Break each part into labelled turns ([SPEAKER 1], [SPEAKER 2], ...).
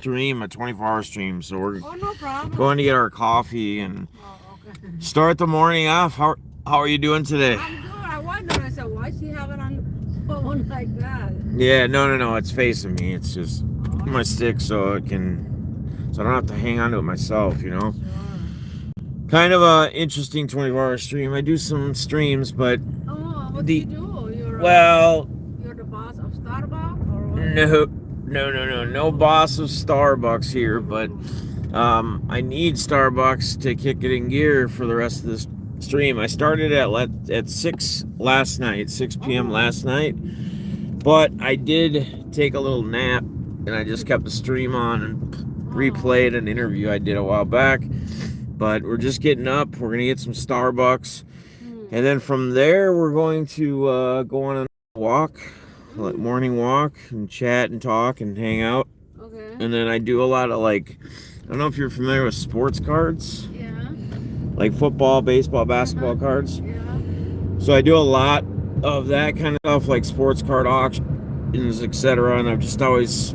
[SPEAKER 1] stream, a 24-hour stream. So we're
[SPEAKER 2] no problem.
[SPEAKER 1] going to get our coffee and
[SPEAKER 2] Okay.
[SPEAKER 1] start the morning off. How are you doing today?
[SPEAKER 2] I'm good. I wondered. I said, why she have it on phone like that?
[SPEAKER 1] Yeah, no. It's facing me. It's just my stick so I don't have to hang on to it myself, you know?
[SPEAKER 2] Sure.
[SPEAKER 1] Kind of a interesting 24-hour stream. I do some streams, but
[SPEAKER 2] what do you do? You're the boss of Starbucks or what?
[SPEAKER 1] No boss of Starbucks here, but I need Starbucks to kick it in gear for the rest of this stream. I started at 6 last night, 6 p.m. last night, but I did take a little nap and I just kept the stream on and replayed an interview I did a while back. But we're just getting up. We're going to get some Starbucks. And then from there, we're going to go on a walk, morning walk, and chat and talk and hang out.
[SPEAKER 2] Okay.
[SPEAKER 1] And then I do a lot of I don't know if you're familiar with sports cards.
[SPEAKER 2] Yeah.
[SPEAKER 1] Like football, baseball, basketball cards.
[SPEAKER 2] Yeah.
[SPEAKER 1] So I do a lot of that kind of stuff, like sports card auctions, etc. And I've just always...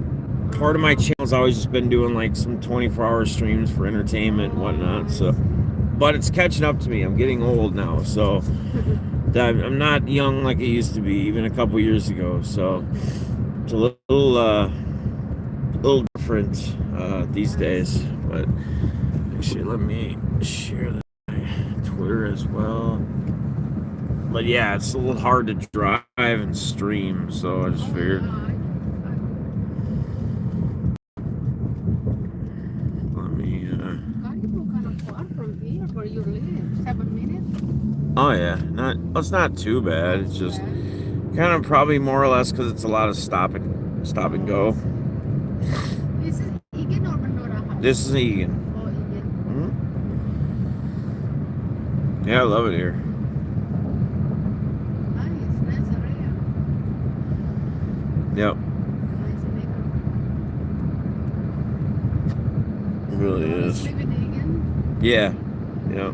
[SPEAKER 1] part of my channel's always just been doing like some 24-hour streams for entertainment and whatnot. So, but it's catching up to me. I'm getting old now, so I'm not young like I used to be even a couple years ago. So it's a little different these days. But actually, let me share my Twitter as well. But yeah, it's a little hard to drive and stream, so I just figured.
[SPEAKER 2] Where you live? 7 minutes?
[SPEAKER 1] Oh yeah, it's not too bad. It's just kind of probably more or less because it's a lot of stop and go.
[SPEAKER 2] This is Egan or Pandora?
[SPEAKER 1] This is Egan.
[SPEAKER 2] Oh, Egan.
[SPEAKER 1] Mm-hmm. Yeah, I love it here.
[SPEAKER 2] Nice area.
[SPEAKER 1] Yep.
[SPEAKER 2] Nice neighborhood.
[SPEAKER 1] It really is.
[SPEAKER 2] Live in Egan?
[SPEAKER 1] Yeah. Yep.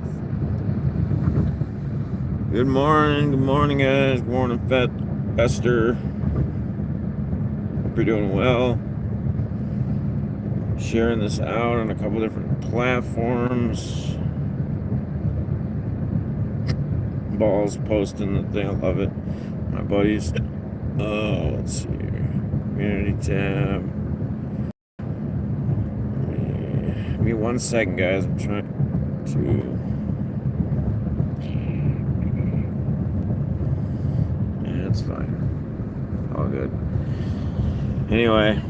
[SPEAKER 1] Good morning, guys. Good morning, Esther. Hope you're doing well. Sharing this out on a couple different platforms. Balls posting the thing. I love it. My buddies. Oh, let's see here. Community tab. Give me 1 second, guys. I'm trying to... Yeah, it's fine. All good. Anyway,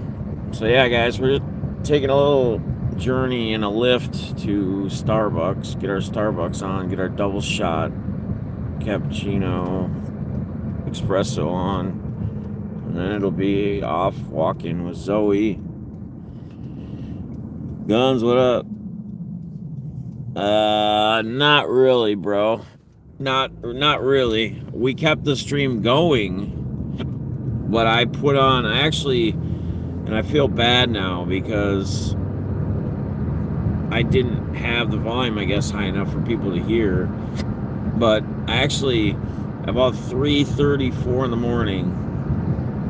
[SPEAKER 1] so yeah, guys, we're taking a little journey in a lift to Starbucks. Get our Starbucks on. Get our double shot cappuccino espresso on. And then it'll be off walking with Zoe. Guns, what up? Not really, bro. Not really. We kept the stream going, but I actually, and I feel bad now because I didn't have the volume, I guess, high enough for people to hear. But I actually, about 3:34 in the morning,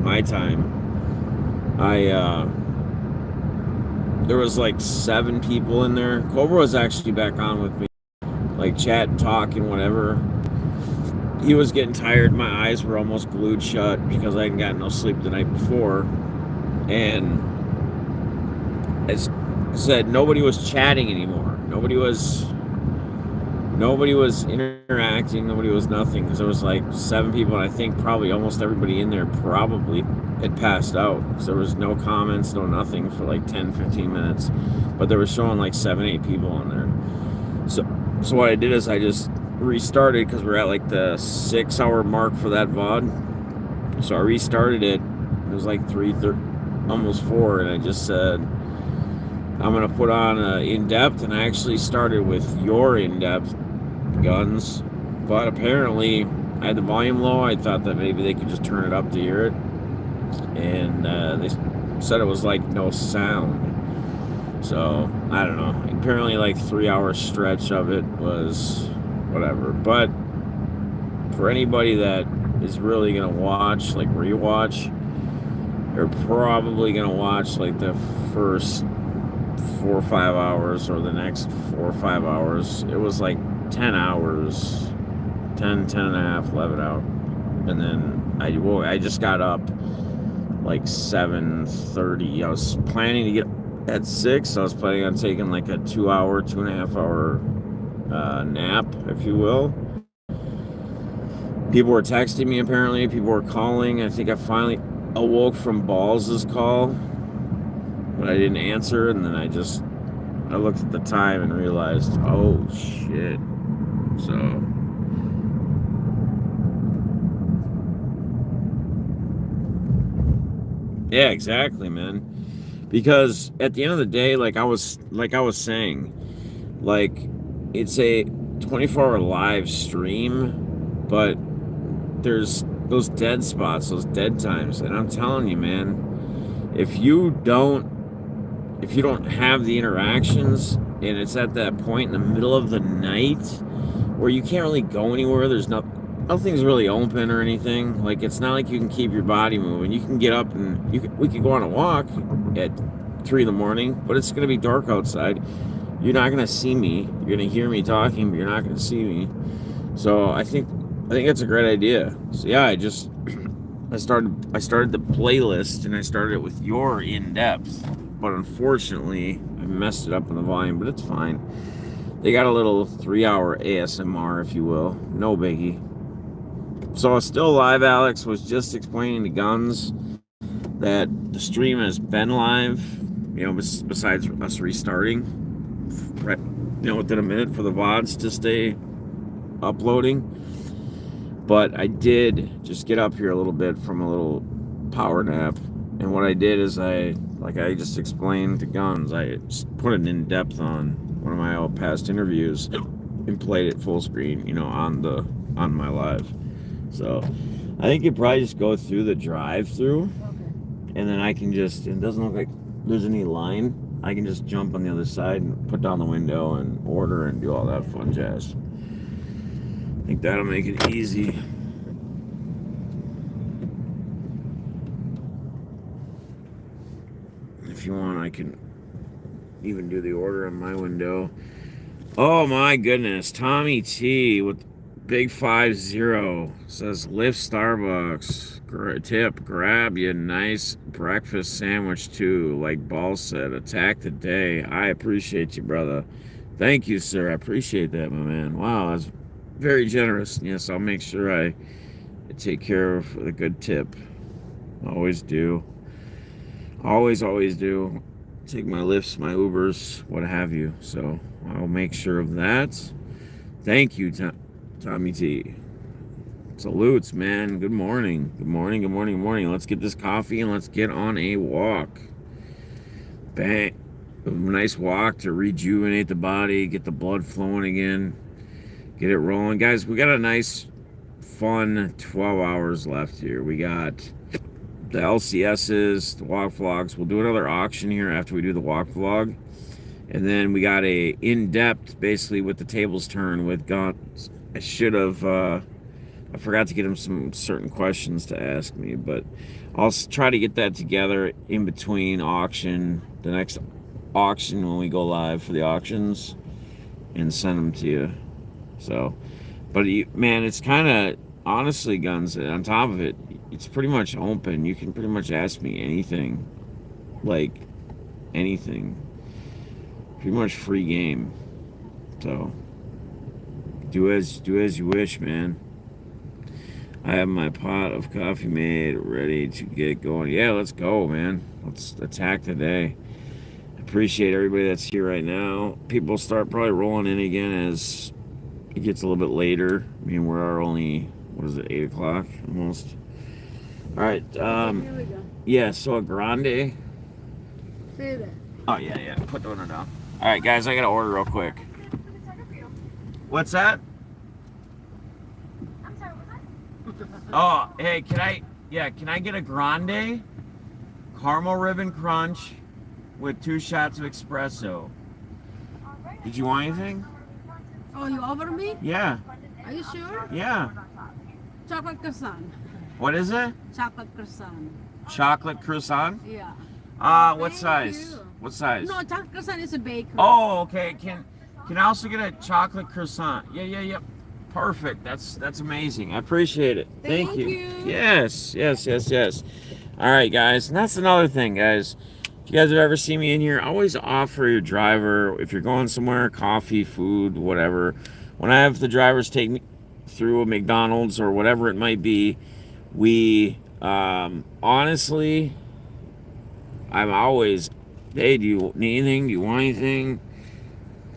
[SPEAKER 1] my time, there was like 7 people in there. Cobra was actually back on with me, like chat and talk and whatever. He was getting tired. My eyes were almost glued shut because I hadn't gotten no sleep the night before. And as I said, nobody was chatting anymore. Nobody was interacting. Nobody was nothing because there was like 7 people, and I think probably almost everybody in there probably had passed out. So there was no comments, no nothing for like 10-15 minutes, but they were showing like 7-8 people in there. So what I did is I just restarted because we're at like the 6-hour mark for that VOD. So I restarted it. It was like 3:30, almost 4, and I just said I'm gonna put on in-depth, and I actually started with your in-depth guns, but apparently I had the volume low. I thought that maybe they could just turn it up to hear it, and they said it was like no sound. So I don't know. Apparently like 3-hour stretch of it was whatever. But for anybody that is really gonna watch, like rewatch, They're probably gonna watch like the first 4 or 5 hours or the next 4 or 5 hours. It was like 10 hours, 10 and a half, 11 out. And then I just got up like 7:30. I was planning to get at 6. I was planning on taking like a 2 hour, 2.5 hour nap, if you will. People were texting me apparently. People were calling. I think I finally awoke from Balls' call, but I didn't answer. And then I looked at the time and realized, oh shit. So yeah, exactly, man. Because at the end of the day, like I was saying, like it's a 24-hour live stream, but there's those dead spots, those dead times, and I'm telling you, man, if you don't have the interactions, and it's at that point in the middle of the night where you can't really go anywhere, there's nothing's really open or anything. Like it's not like you can keep your body moving. You can get up and we could go on a walk at 3 in the morning, but it's gonna be dark outside. You're not gonna see me. You're gonna hear me talking, but you're not gonna see me. So I think it's a great idea. So yeah, I started the playlist, and I started it with your in-depth, but unfortunately I messed it up in the volume, but it's fine. They got a little 3-hour ASMR, if you will. No biggie. So Still Live Alex was just explaining to Guns that the stream has been live, besides us restarting, right, within a minute for the VODs to stay uploading. But I did just get up here a little bit from a little power nap, and what I did is I just explained to Guns, I just put an in-depth on one of my old past interviews and played it full screen, on my live. So I think you probably just go through the drive-through, and then I can it doesn't look like there's any line. I can just jump on the other side and put down the window and order and do all that fun jazz. I think that'll make it easy. If you want, I can even do the order on my window. Oh my goodness, Tommy T with Big 50 says lift Starbucks. Tip, grab you a nice breakfast sandwich too. Like Ball said, attack the day. I appreciate you, brother. Thank you, sir. I appreciate that, my man. Wow, that's very generous. Yes, I'll make sure I take care of a good tip. Always do. Always do. Take my lifts, my Ubers, what have you. So I'll make sure of that. Thank you, Tommy T. Salutes, man. Good morning. Good morning, good morning, good morning. Let's get this coffee and let's get on a walk. Bang. A nice walk to rejuvenate the body, get the blood flowing again, get it rolling. Guys, we got a nice, fun 12 hours left here. We got the LCSs, the walk vlogs. We'll do another auction here after we do the walk vlog. And then we got a in-depth, basically, with the tables turned with Guns. I forgot to get him some certain questions to ask me, but I'll try to get that together in between the next auction when we go live for the auctions, and send them to you. So, but man, it's kind of, honestly, Guns, on top of it, it's pretty much open. You can pretty much ask me anything, like anything. Pretty much free game. So do as you wish, man. I have my pot of coffee made, ready to get going. Yeah, let's go, man. Let's attack the day. Appreciate everybody that's here right now. People start probably rolling in again as it gets a little bit later. I mean, we're only, what is it, 8 o'clock almost? All right.
[SPEAKER 2] Here we go.
[SPEAKER 1] Yeah, so a grande.
[SPEAKER 2] Say that.
[SPEAKER 1] Oh, yeah. Put the window down. All right, guys, I got to order real quick. What's that?
[SPEAKER 3] I'm sorry, what's that?
[SPEAKER 1] Oh, hey, can I get a grande caramel ribbon crunch with 2 shots of espresso? Did you want anything?
[SPEAKER 2] Oh, you over me?
[SPEAKER 1] Yeah.
[SPEAKER 2] Are you sure?
[SPEAKER 1] Yeah.
[SPEAKER 2] Chocolate croissant.
[SPEAKER 1] What is it?
[SPEAKER 2] Chocolate croissant.
[SPEAKER 1] chocolate croissant.
[SPEAKER 2] Yeah.
[SPEAKER 1] What
[SPEAKER 2] Thank
[SPEAKER 1] size?
[SPEAKER 2] you.
[SPEAKER 1] What size?
[SPEAKER 2] No, chocolate croissant is a bakery.
[SPEAKER 1] Oh, okay. Can I also get a chocolate croissant? Yeah. Perfect. That's amazing. I appreciate it. Thank you. Yes. All right, guys. And that's another thing, guys. If you guys have ever seen me in here, always offer your driver, if you're going somewhere, coffee, food, whatever. When I have the drivers take me through a McDonald's or whatever it might be, we honestly, I'm always, hey, do you need anything? Do you want anything?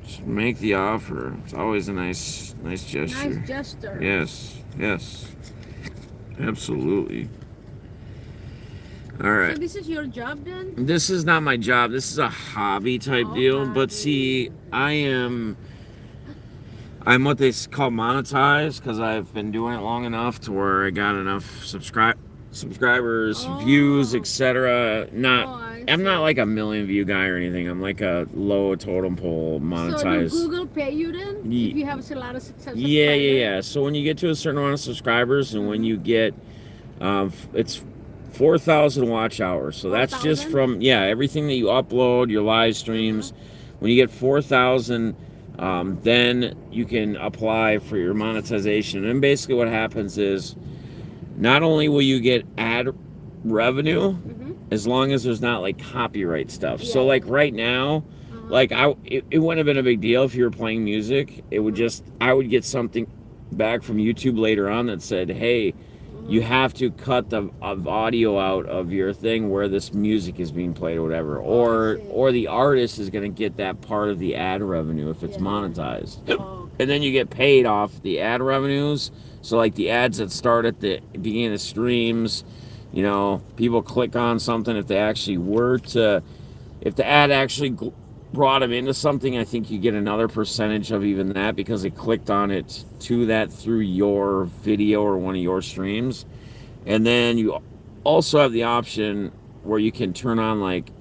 [SPEAKER 1] Just make the offer. It's always a nice gesture.
[SPEAKER 2] Nice gesture.
[SPEAKER 1] Yes. Absolutely. All right.
[SPEAKER 2] So this is your job then?
[SPEAKER 1] This is not my job. This is a hobby type deal.
[SPEAKER 2] Hobby.
[SPEAKER 1] But see, I'm what they call monetized because I've been doing it long enough to where I got enough subscribers, views, etc. I'm not like a million view guy or anything. I'm like a low totem pole monetized.
[SPEAKER 2] So do Google pay you then if you have a lot of subscribers?
[SPEAKER 1] Yeah. So when you get to a certain amount of subscribers and when you get, it's 4,000 watch hours. So 4, that's just from everything that you upload, your live streams. When you get 4,000. Then you can apply for your monetization. And basically what happens is not only will you get ad revenue as long as there's not like copyright stuff. So like right now, like it wouldn't have been a big deal if you were playing music. It would I would get something back from YouTube later on that said, hey, you have to cut the audio out of your thing where this music is being played or whatever, or the artist is going to get that part of the ad revenue if it's monetized, and then you get paid off the ad revenues. So like the ads that start at the beginning of streams, you know, people click on something. If the ad actually brought them into something, I think you get another percentage of even that because they clicked on it to that through your video or one of your streams. And then you also have the option where you can turn on like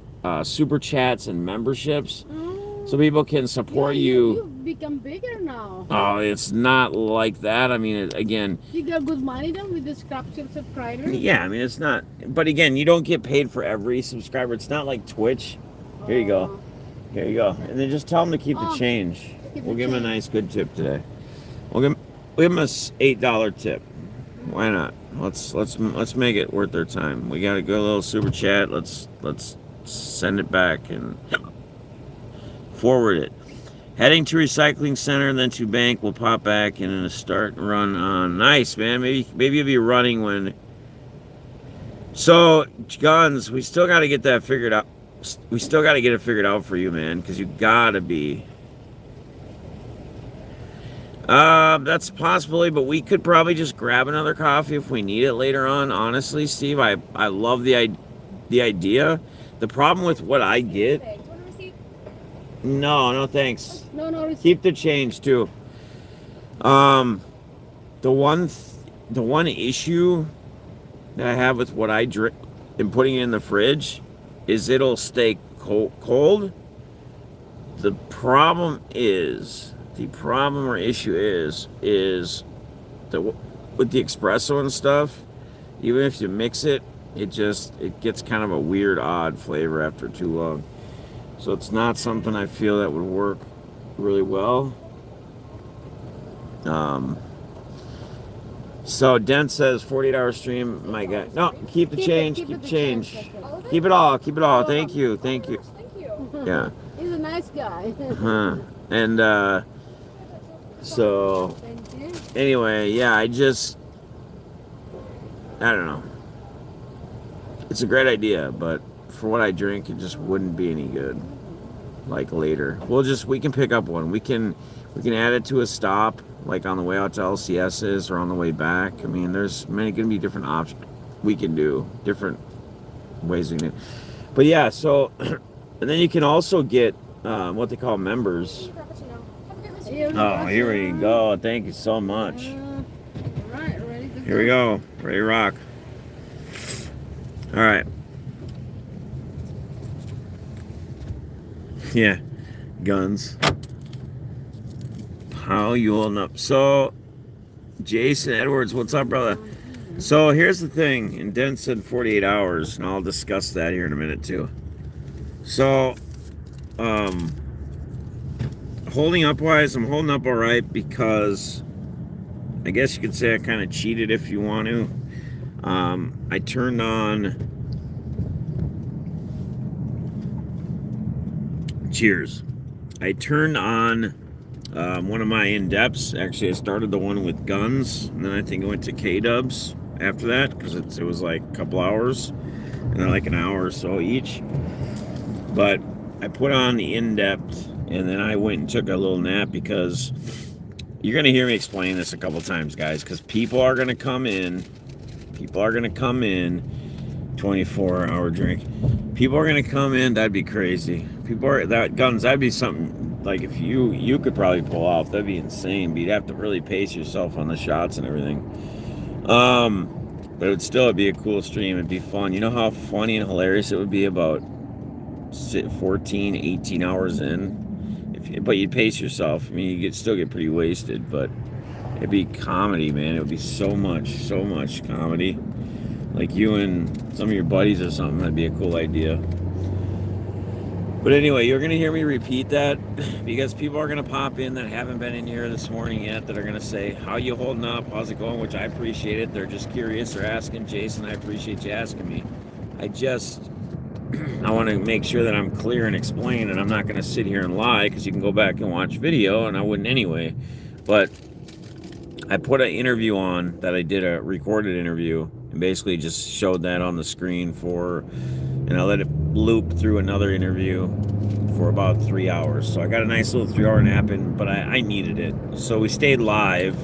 [SPEAKER 1] super chats and memberships so people can support you.
[SPEAKER 2] You've become bigger now.
[SPEAKER 1] Oh, it's not like that. I mean, again,
[SPEAKER 2] you got good money then with the subscribers?
[SPEAKER 1] Yeah, I mean, it's not, but again, you don't get paid for every subscriber. It's not like Twitch. Here you go. And then just tell them to keep the change. We'll give them a nice good tip today. We'll give them a $8 tip. Why not? Let's make it worth their time. We got a good little super chat. Let's send it back and forward it. Heading to recycling center, then to bank. We'll pop back and then start run on. Nice, man. Maybe you'll be running when. So guns, we still got to get that figured out. We still got to get it figured out for you, man, because you got to be. That's a possibility, but we could probably just grab another coffee if we need it later on. Honestly, Steve, I love the idea. The problem with what I get.
[SPEAKER 2] Okay. Do you want a receipt?
[SPEAKER 1] No, thanks.
[SPEAKER 2] No receipt.
[SPEAKER 1] Keep the change too. The one issue that I have with what I drink and putting it in the fridge is it'll stay cold. The problem or issue is that with the espresso and stuff, even if you mix it, it gets kind of a weird, odd flavor after too long. So it's not something I feel that would work really well. So Dent says 48-hour stream. My guy, no, keep the change. Keep the change. Keep it all. Thank you. Yeah.
[SPEAKER 2] He's a nice guy.
[SPEAKER 1] And so anyway, yeah, I don't know. It's a great idea, but for what I drink, it just wouldn't be any good. Like later, we can pick up one. We can add it to a stop, like on the way out to LCS's or on the way back. I mean, there's going to be different options we can do, different ways we can do. But yeah, so and then you can also get what they call members. Oh, here we go. Thank you so much.
[SPEAKER 2] Right, ready to
[SPEAKER 1] Here we go. Ready to rock. All right. Yeah. Guns. How you holding up? So, Jason Edwards, what's up, brother? So here's the thing, and Den said 48 hours, and I'll discuss that here in a minute too. So, holding up wise, I'm holding up all right because I guess you could say I kind of cheated if you want to. I turned on. Cheers. I turned on one of my in-depths. Actually, I started the one with guns, and then I think I went to K-dubs after that because it was like a couple hours, and they're like an hour or so each. But I put on the in-depth, and then I went and took a little nap because you're going to hear me explain this a couple times, guys, because people are going to come in. 24-hour drink. People are gonna come in. That'd be crazy. Guns. That'd be something like if you could probably pull off. That'd be insane. But you'd have to really pace yourself on the shots and everything. But it'd be a cool stream. It'd be fun. You know how funny and hilarious it would be about 14, 18 hours in. But you'd pace yourself. I mean, you'd still get pretty wasted, but it'd be comedy, man. It would be so much comedy. Like you and some of your buddies or something. That'd be a cool idea. But anyway, you're going to hear me repeat that because people are going to pop in that haven't been in here this morning yet that are going to say, how you holding up? How's it going? Which I appreciate it. They're just curious. They're asking. Jason, I appreciate you asking me. I want to make sure that I'm clear and explain, and I'm not going to sit here and lie because you can go back and watch video, and I wouldn't anyway. But I put an interview on that I did, a recorded interview, and basically just showed that on the screen and I let it loop through another interview for about 3 hours. So I got a nice little 3-hour nap in, but I needed it. So we stayed live.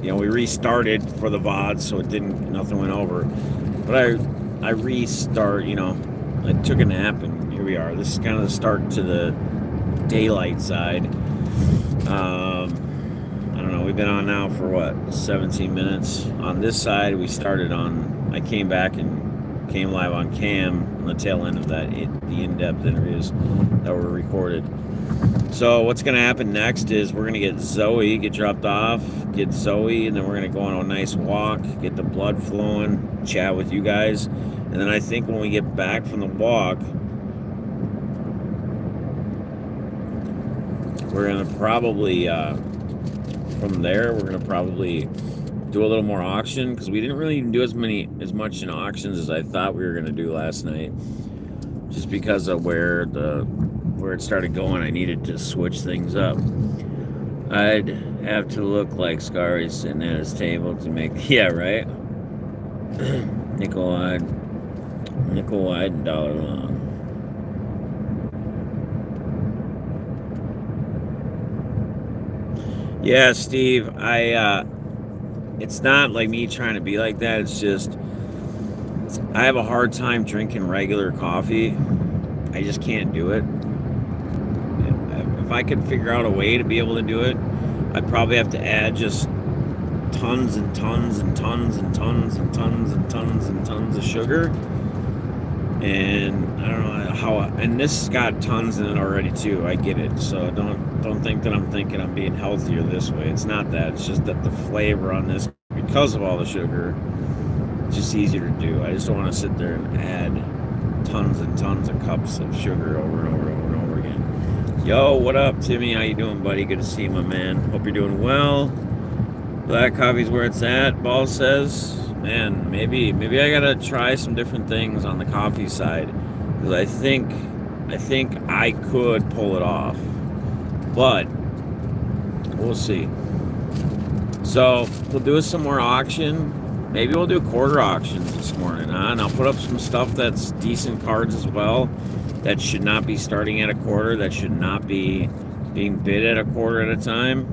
[SPEAKER 1] You know, we restarted for the VOD, so nothing went over. But I restart, I took a nap, and here we are. This is kind of the start to the daylight side. I don't know, we've been on now for 17 minutes. On this side, I came back and came live on cam on the tail end of the in-depth interviews that were recorded. So what's going to happen next is we're going to get dropped off, get Zoe, and then we're going to go on a nice walk, get the blood flowing, chat with you guys. And then I think when we get back from the walk, we're going to probably... from there, we're gonna probably do a little more auction because we didn't really do as much in auctions as I thought we were gonna do last night. Just because of where it started going, I needed to switch things up. I'd have to look like Scary sitting at his table to make right. nickel wide, dollar long. Yeah, Steve, it's not like me trying to be like that. It's just, I have a hard time drinking regular coffee. I just can't do it. If I could figure out a way to be able to do it, I'd probably have to add just tons and tons and tons and tons and tons and tons and tons of sugar. And I don't know how, and this has got tons in it already too. I get it. So don't think that I'm thinking I'm being healthier this way. It's not that. It's just that the flavor on this, because of all the sugar, it's just easier to do. I just don't want to sit there and add tons and tons of cups of sugar over and over and over and over again. Yo, what up, Timmy? How you doing, buddy? Good to see you, my man. Hope you're doing well. Black coffee's where it's at, Ball says. Man, maybe I gotta try some different things on the coffee side, because I think I could pull it off, but we'll see. So we'll do some more auction. Maybe we'll do quarter auctions this morning, huh? And I'll put up some stuff that's decent cards as well, that should not be starting at a quarter, that should not be being bid at a quarter at a time.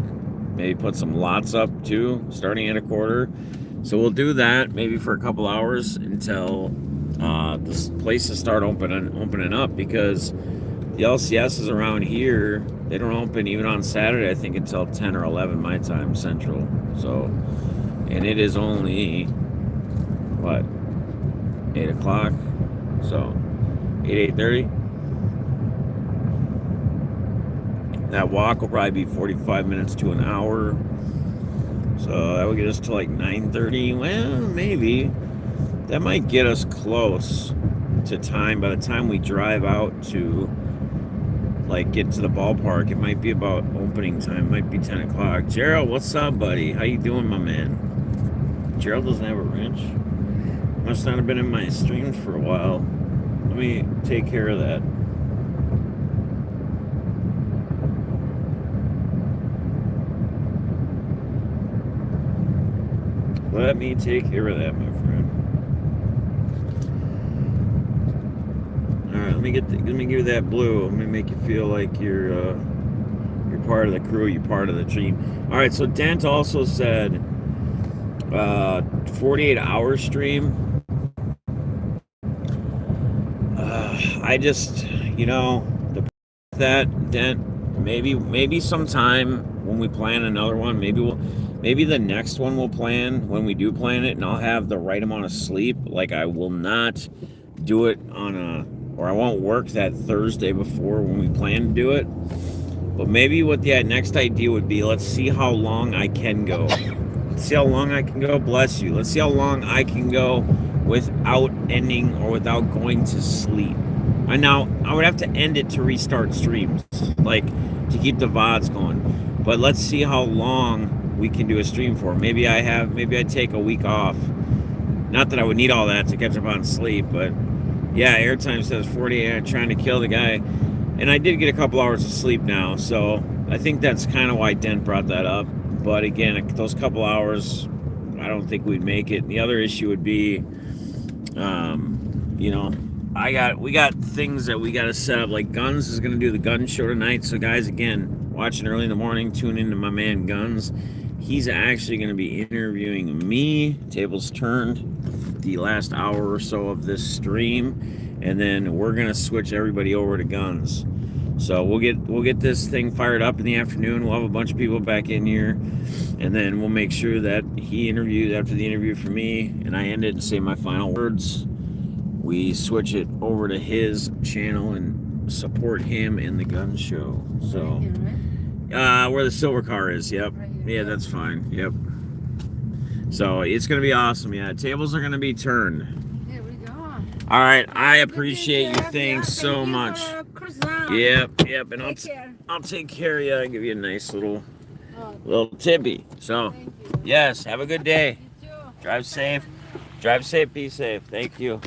[SPEAKER 1] Maybe put some lots up too, starting at a quarter. So we'll do that maybe for a couple hours until this places start opening up, because the LCSs around here, they don't open even on Saturday, I think, until 10 or 11 my time, Central. So, and it is only, 8 o'clock? So, 8:30? That walk will probably be 45 minutes to an hour. So that would get us to like 9:30. Well, maybe that might get us close to time. By the time we drive out to like get to the ballpark, it might be about opening time. It might be 10 o'clock. Gerald, what's up, buddy? How you doing, my man? Gerald doesn't have a wrench. Must not have been in my stream for a while. Let me take care of that. Let me take care of that, my friend. All right, let me give you that blue. Let me make you feel like you're part of the crew. You're part of the team. All right. So Dent also said 48-hour stream. I just, that Dent. Maybe sometime when we plan another one. Maybe the next one we'll plan when we do plan it, and I'll have the right amount of sleep. Like I will not do it or I won't work that Thursday before when we plan to do it. But maybe what the next idea would be, let's see how long I can go. Let's see how long I can go. Bless you. Let's see how long I can go without ending or without going to sleep. And now I would have to end it to restart streams, like to keep the VODs going. But let's see how long we can do a stream for. Maybe I take a week off. Not that I would need all that to catch up on sleep, but yeah, airtime says 48. I'm trying to kill the guy. And I did get a couple hours of sleep now, so I think that's kind of why Dent brought that up. But again, those couple hours, I don't think we'd make it. The other issue would be, we got things that we got to set up. Like Guns is going to do the gun show tonight. So guys, again, watching early in the morning, tune into my man Guns. He's actually going to be interviewing me. Tables turned the last hour or so of this stream, and then we're going to switch everybody over to Guns. So we'll get this thing fired up in the afternoon. We'll have a bunch of people back in here, and then we'll make sure that he interviews after the interview for me, and I end it and say my final words. We switch it over to his channel and support him in the gun show. So, where the silver car is. Yep. Yeah, that's fine. Yep. So it's gonna be awesome. Yeah, tables are gonna be turned.
[SPEAKER 2] Here we go.
[SPEAKER 1] All right, I appreciate you. Thanks so much. Yep. And I'll take care of you. I'll give you a nice little tippy. So, yes, have a good day. Drive safe. Be safe. Thank you.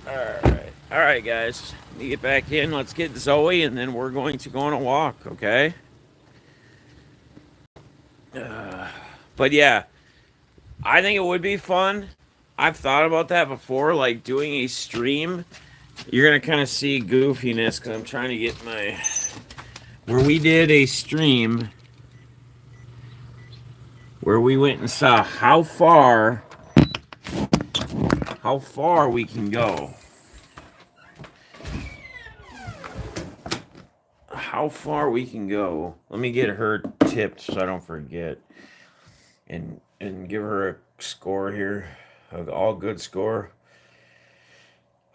[SPEAKER 1] All right, guys. Let me get back in. Let's get Zoe, and then we're going to go on a walk. Okay. But yeah, I think it would be fun. I've thought about that before, like doing a stream. You're gonna kind of see goofiness because I'm trying to get where we did a stream where we went and saw how far we can go. How far we can go. Let me get her tipped so I don't forget. And give her a score here. All good score.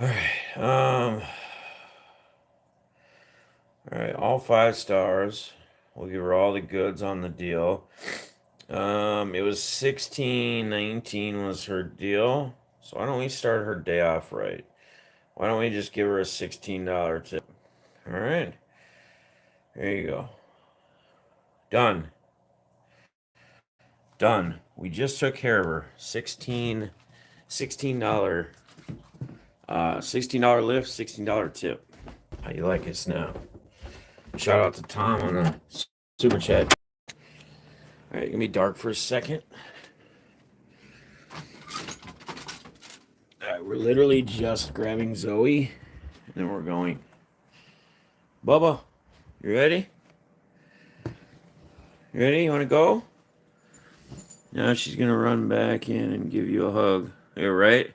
[SPEAKER 1] All right, all 5 stars. We'll give her all the goods on the deal. It was 16.19 was her deal. So why don't we start her day off right? Why don't we just give her a $16 tip? All right. There you go. Done. We just took care of her. $16 $16 lift, $16 tip. How you like us now? Shout out to Tom on the super chat. All right, gonna be dark for a second. All right, we're literally just grabbing Zoe, and then we're going. Bubba, you ready? You ready? You want to go? Now she's gonna run back in and give you a hug. You're right.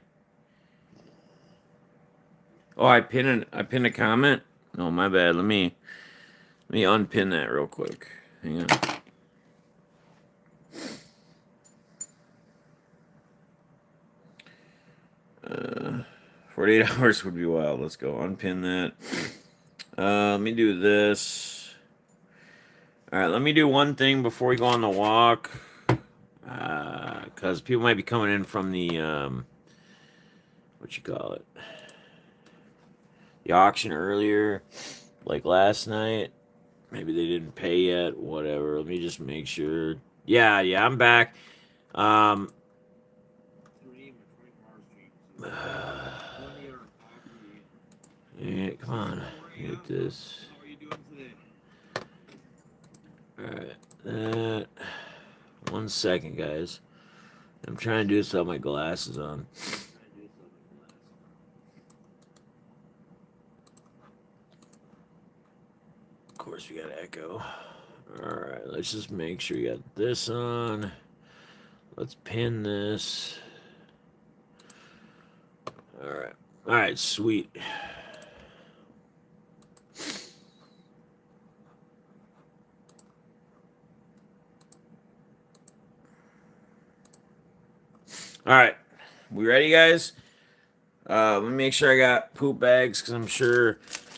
[SPEAKER 1] Oh, I pinned a comment. Oh, my bad. Let me unpin that real quick. Hang on. 48 hours would be wild. Let's go unpin that. Let me do this. All right, let me do one thing before we go on the walk. Because people might be coming in from the, what you call it? The auction earlier, like last night. Maybe they didn't pay yet, whatever. Let me just make sure. Yeah, I'm back. Yeah, come on. Get this. Alright. That. 1 second, guys. I'm trying to do this without my glasses on. Of course, we got echo. Alright, let's just make sure you got this on. Let's pin this. Alright. Alright, sweet. Alright. We ready, guys? Let me make sure I got poop bags because I'm sure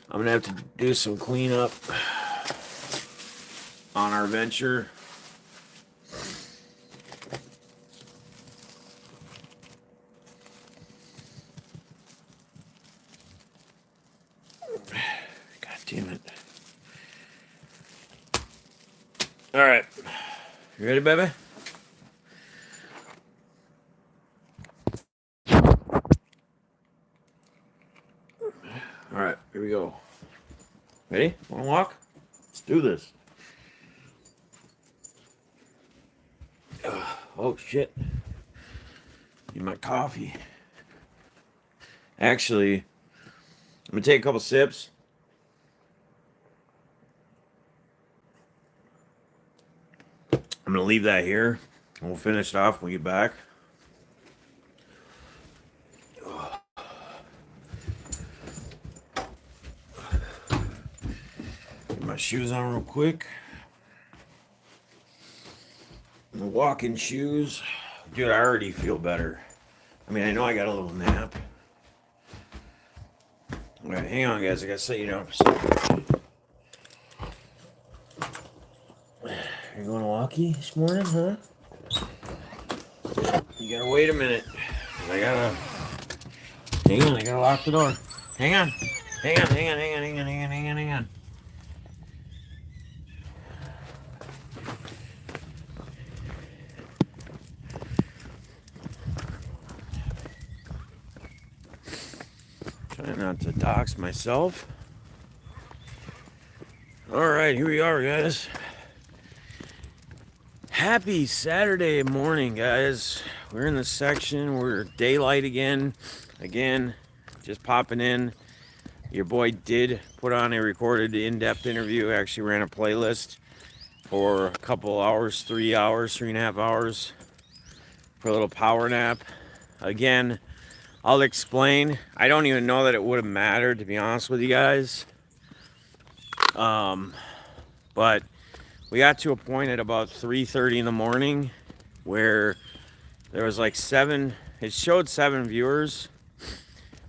[SPEAKER 1] I'm going to have to do some cleanup on our venture. God damn it. Alright. You ready, baby? Alright, here we go. Ready? Want to walk? Let's do this. Oh, shit. Need my coffee. Actually, I'm going to take a couple sips. I'm going to leave that here. And we'll finish it off when we get back. Get my shoes on real quick. The walking shoes. Dude, I already feel better. I mean, I know I got a little nap. All right, hang on, guys. I got to set you down for a second. You going to walkie this morning, huh? You gotta wait a minute. I gotta... Hang on, I gotta lock the door. Hang on. Hang on. Trying not to dox myself. Alright, here we are, guys. Happy Saturday morning, guys. We're in the section. We're daylight again. Just popping in. Your boy did put on a recorded in-depth interview. Actually ran a playlist for a couple hours, 3 hours, 3.5 hours for a little power nap. Again, I'll explain. I don't even know that it would have mattered, to be honest with you guys. But we got to a point at about 3:30 in the morning where there was like it showed 7 viewers,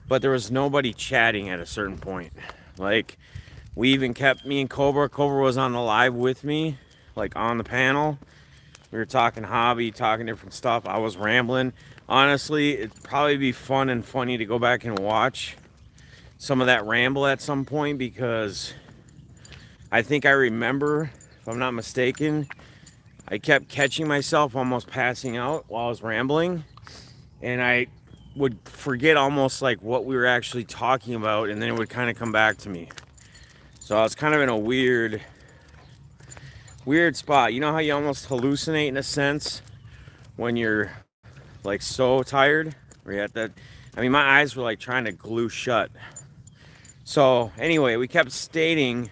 [SPEAKER 1] but there was nobody chatting at a certain point. Like, we even kept me and Cobra was on the live with me, like on the panel. We were talking hobby, talking different stuff. I was rambling. Honestly, it'd probably be fun and funny to go back and watch some of that ramble at some point, because I think I remember, if I'm not mistaken, I kept catching myself almost passing out while I was rambling, and I would forget almost like what we were actually talking about, and then it would kind of come back to me. So I was kind of in a weird spot. You know how you almost hallucinate in a sense when you're like so tired? Or you're at that, I mean, my eyes were like trying to glue shut. So anyway, we kept stating,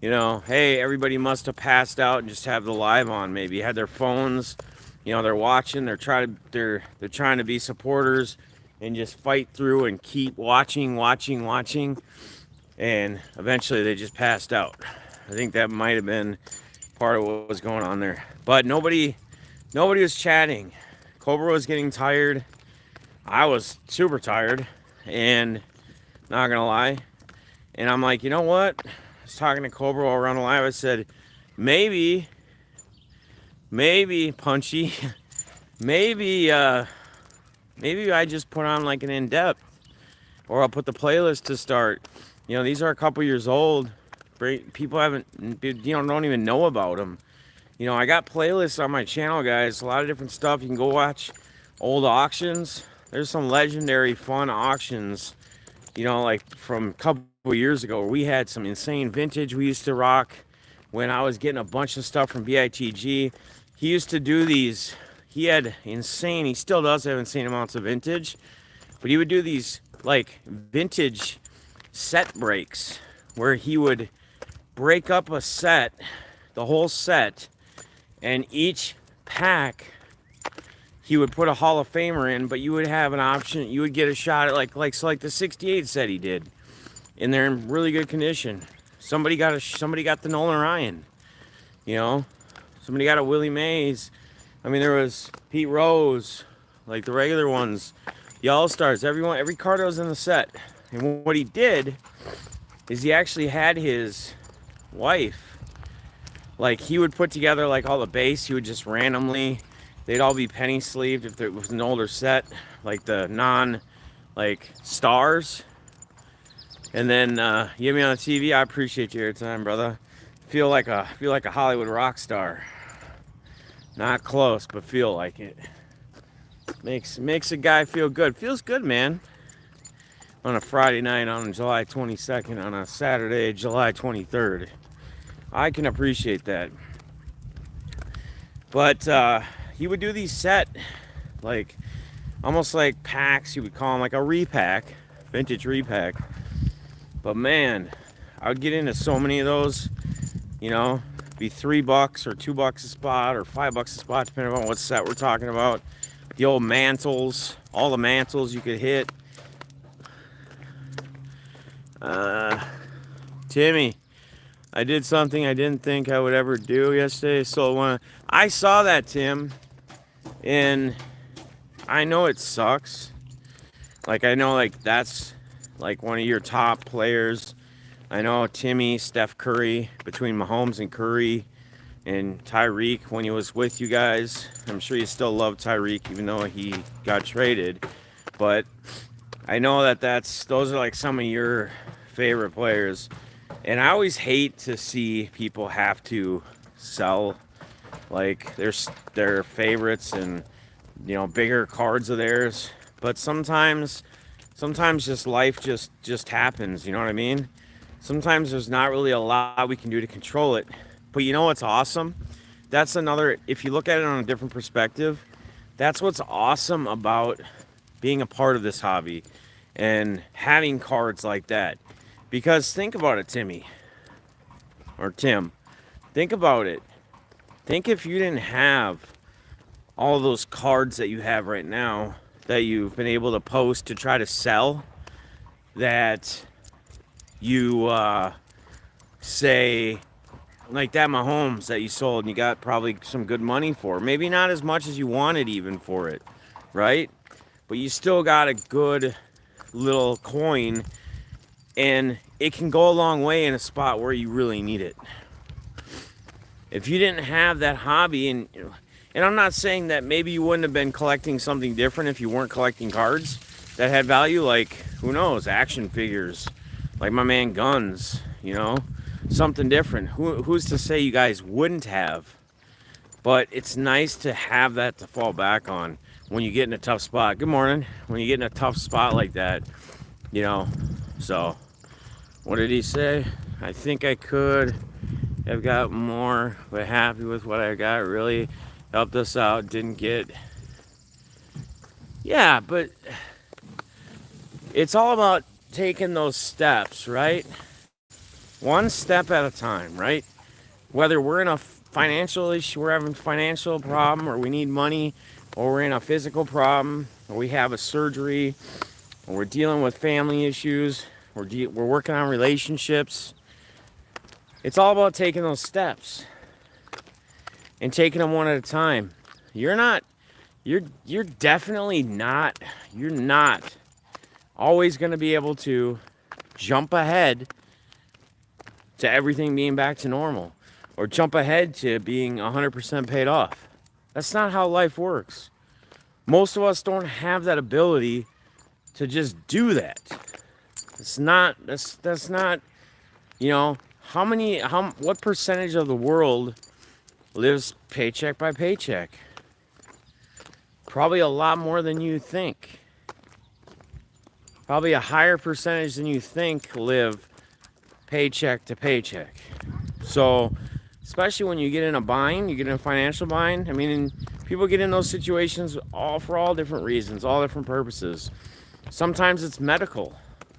[SPEAKER 1] you know, hey, everybody must have passed out and just have the live on. Maybe had their phones, you know, they're watching, they're trying to be supporters and just fight through and keep watching, and eventually they just passed out. I think that might have been part of what was going on there. But nobody was chatting. Cobra was getting tired. I was super tired, and not gonna lie. And I'm like, you know what? I was talking to Cobra while around the live. I said, maybe Punchy, maybe I just put on like an in-depth, or I'll put the playlist to start. You know, these are a couple years old. People don't even know about them. You know, I got playlists on my channel, guys. A lot of different stuff. You can go watch old auctions. There's some legendary fun auctions, you know, like from a couple years ago, where we had some insane vintage we used to rock when I was getting a bunch of stuff from BITG. He used to do these. He still does have insane amounts of vintage, but he would do these like vintage set breaks where he would break up a set, the whole set, and each pack he would put a Hall of Famer in, but you would have an option. You would get a shot at like the 68 set he did, and they're in really good condition. Somebody got the Nolan Ryan, you know. Somebody got a Willie Mays. I mean, there was Pete Rose, like the regular ones, the All-Stars. Every card was in the set. And what he did is he actually had his wife, like he would put together like all the base. He would just randomly, they'd all be penny sleeved if it was an older set, like the stars. And then you get me on the TV. I appreciate your airtime, brother. Feel like a Hollywood rock star. Not close, but feel like it. Makes a guy feel good. Feels good, man. On a Friday night on July 22nd, on a Saturday, July 23rd. I can appreciate that. But he would do these set, like almost like packs. You would call them like a repack, vintage repack. But man, I would get into so many of those. You know, be $3 or $2 a spot or $5 a spot, depending on what set we're talking about. The old mantles, all the mantles you could hit. Timmy, I did something I didn't think I would ever do yesterday. So I saw that, Tim, and I know it sucks. Like, I know, like, that's like one of your top players. I know Timmy, Steph Curry, between Mahomes and Curry and Tyreek, when he was with you guys. I'm sure you still love Tyreek, even though he got traded. But I know that those are like some of your favorite players. And I always hate to see people have to sell like their favorites and, you know, bigger cards of theirs. But sometimes just life just happens, you know what I mean? Sometimes there's not really a lot we can do to control it. But you know what's awesome? That's another, if you look at it on a different perspective, that's what's awesome about being a part of this hobby and having cards like that. Because think about it, Timmy, or Tim, think about it. Think if you didn't have all those cards that you have right now that you've been able to post to try to sell, that you say, like that Mahomes that you sold and you got probably some good money for. Maybe not as much as you wanted even for it, right? But you still got a good little coin, and it can go a long way in a spot where you really need it. If you didn't have that hobby, and I'm not saying that maybe you wouldn't have been collecting something different if you weren't collecting cards that had value, like, who knows, action figures, like my man Guns, you know, something different. Who's to say you guys wouldn't have? But it's nice to have that to fall back on when you get in a tough spot. Good morning. When you get in a tough spot like that, you know. So, what did he say? I think I could have got more, but happy with what I got. Really helped us out. Didn't get. Yeah, but it's all about taking those steps, right? One step at a time, right? Whether we're in a financial issue, we're having a financial problem, or we need money, or we're in a physical problem, or we have a surgery, or we're dealing with family issues, we're working on relationships. It's all about taking those steps and taking them one at a time. You're definitely not always going to be able to jump ahead to everything being back to normal, or jump ahead to being 100% paid off. That's not how life works. Most of us don't have that ability to just do that. It's not, that's not, you know, what percentage of the world lives paycheck by paycheck? Probably a lot more than you think. Probably a higher percentage than you think live paycheck to paycheck. So, especially when you get in a bind, you get in a financial bind. I mean, people get in those situations for all different reasons, all different purposes. Sometimes it's medical.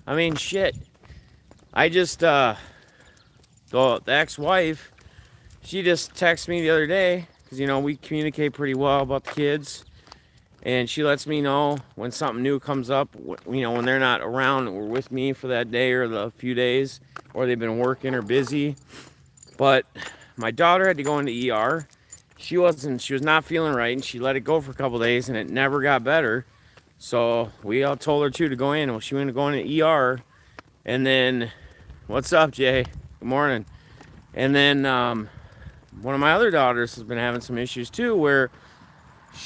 [SPEAKER 1] I mean, shit. I just, the ex-wife, she just texted me the other day, because, you know, we communicate pretty well about the kids. And she lets me know when something new comes up, you know, when they're not around or with me for that day or the few days, or they've been working or busy. But my daughter had to go into ER. She was not feeling right, and she let it go for a couple days, and it never got better. So we all told her to go in. Well, she went to go into ER, and then, what's up, Jay? Good morning. And then one of my other daughters has been having some issues too, where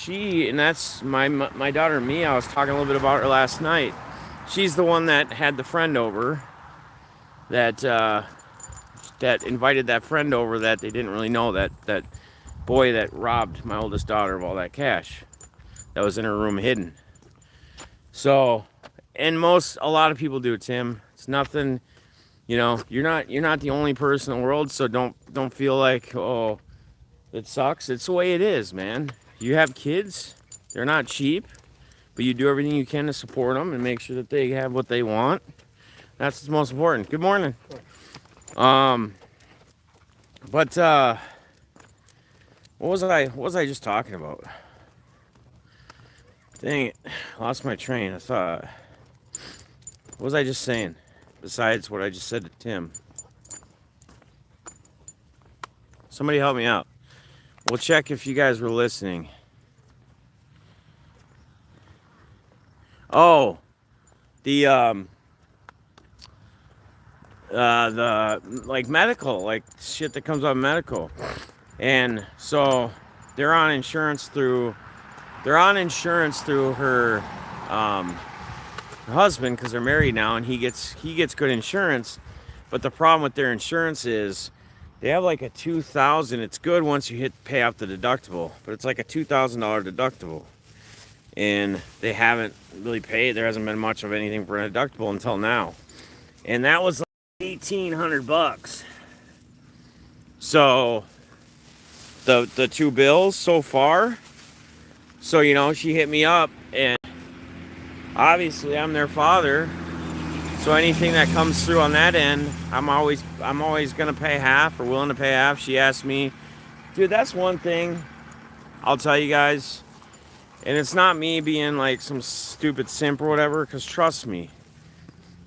[SPEAKER 1] and that's my daughter and me, I was talking a little bit about her last night. She's the one that had the friend over, that invited that friend over that they didn't really know, that boy that robbed my oldest daughter of all that cash that was in her room hidden. So, and a lot of people do, Tim. It's nothing, you know, you're not the only person in the world, so don't feel like, oh, it sucks. It's the way it is, man. You have kids, they're not cheap, but you do everything you can to support them and make sure that they have what they want. That's what's most important. Good morning. But what was I just talking about? Dang it, lost my train. I thought, what was I just saying besides what I just said to Tim? Somebody help me out. We'll check if you guys were listening. Oh, the like medical, like shit that comes out of medical. And so they're on insurance through her husband, because they're married now, and he gets good insurance. But the problem with their insurance is they have like a $2,000. It's good once you pay off the deductible, but it's like a $2,000 deductible, and they haven't really paid. There hasn't been much of anything for a deductible until now, and that was like $1,800. So the two bills so far. So, you know, she hit me up, and obviously I'm their father. So anything that comes through on that end, I'm always gonna pay half, or willing to pay half. She asked me, dude, that's one thing I'll tell you guys, and it's not me being like some stupid simp or whatever, because trust me,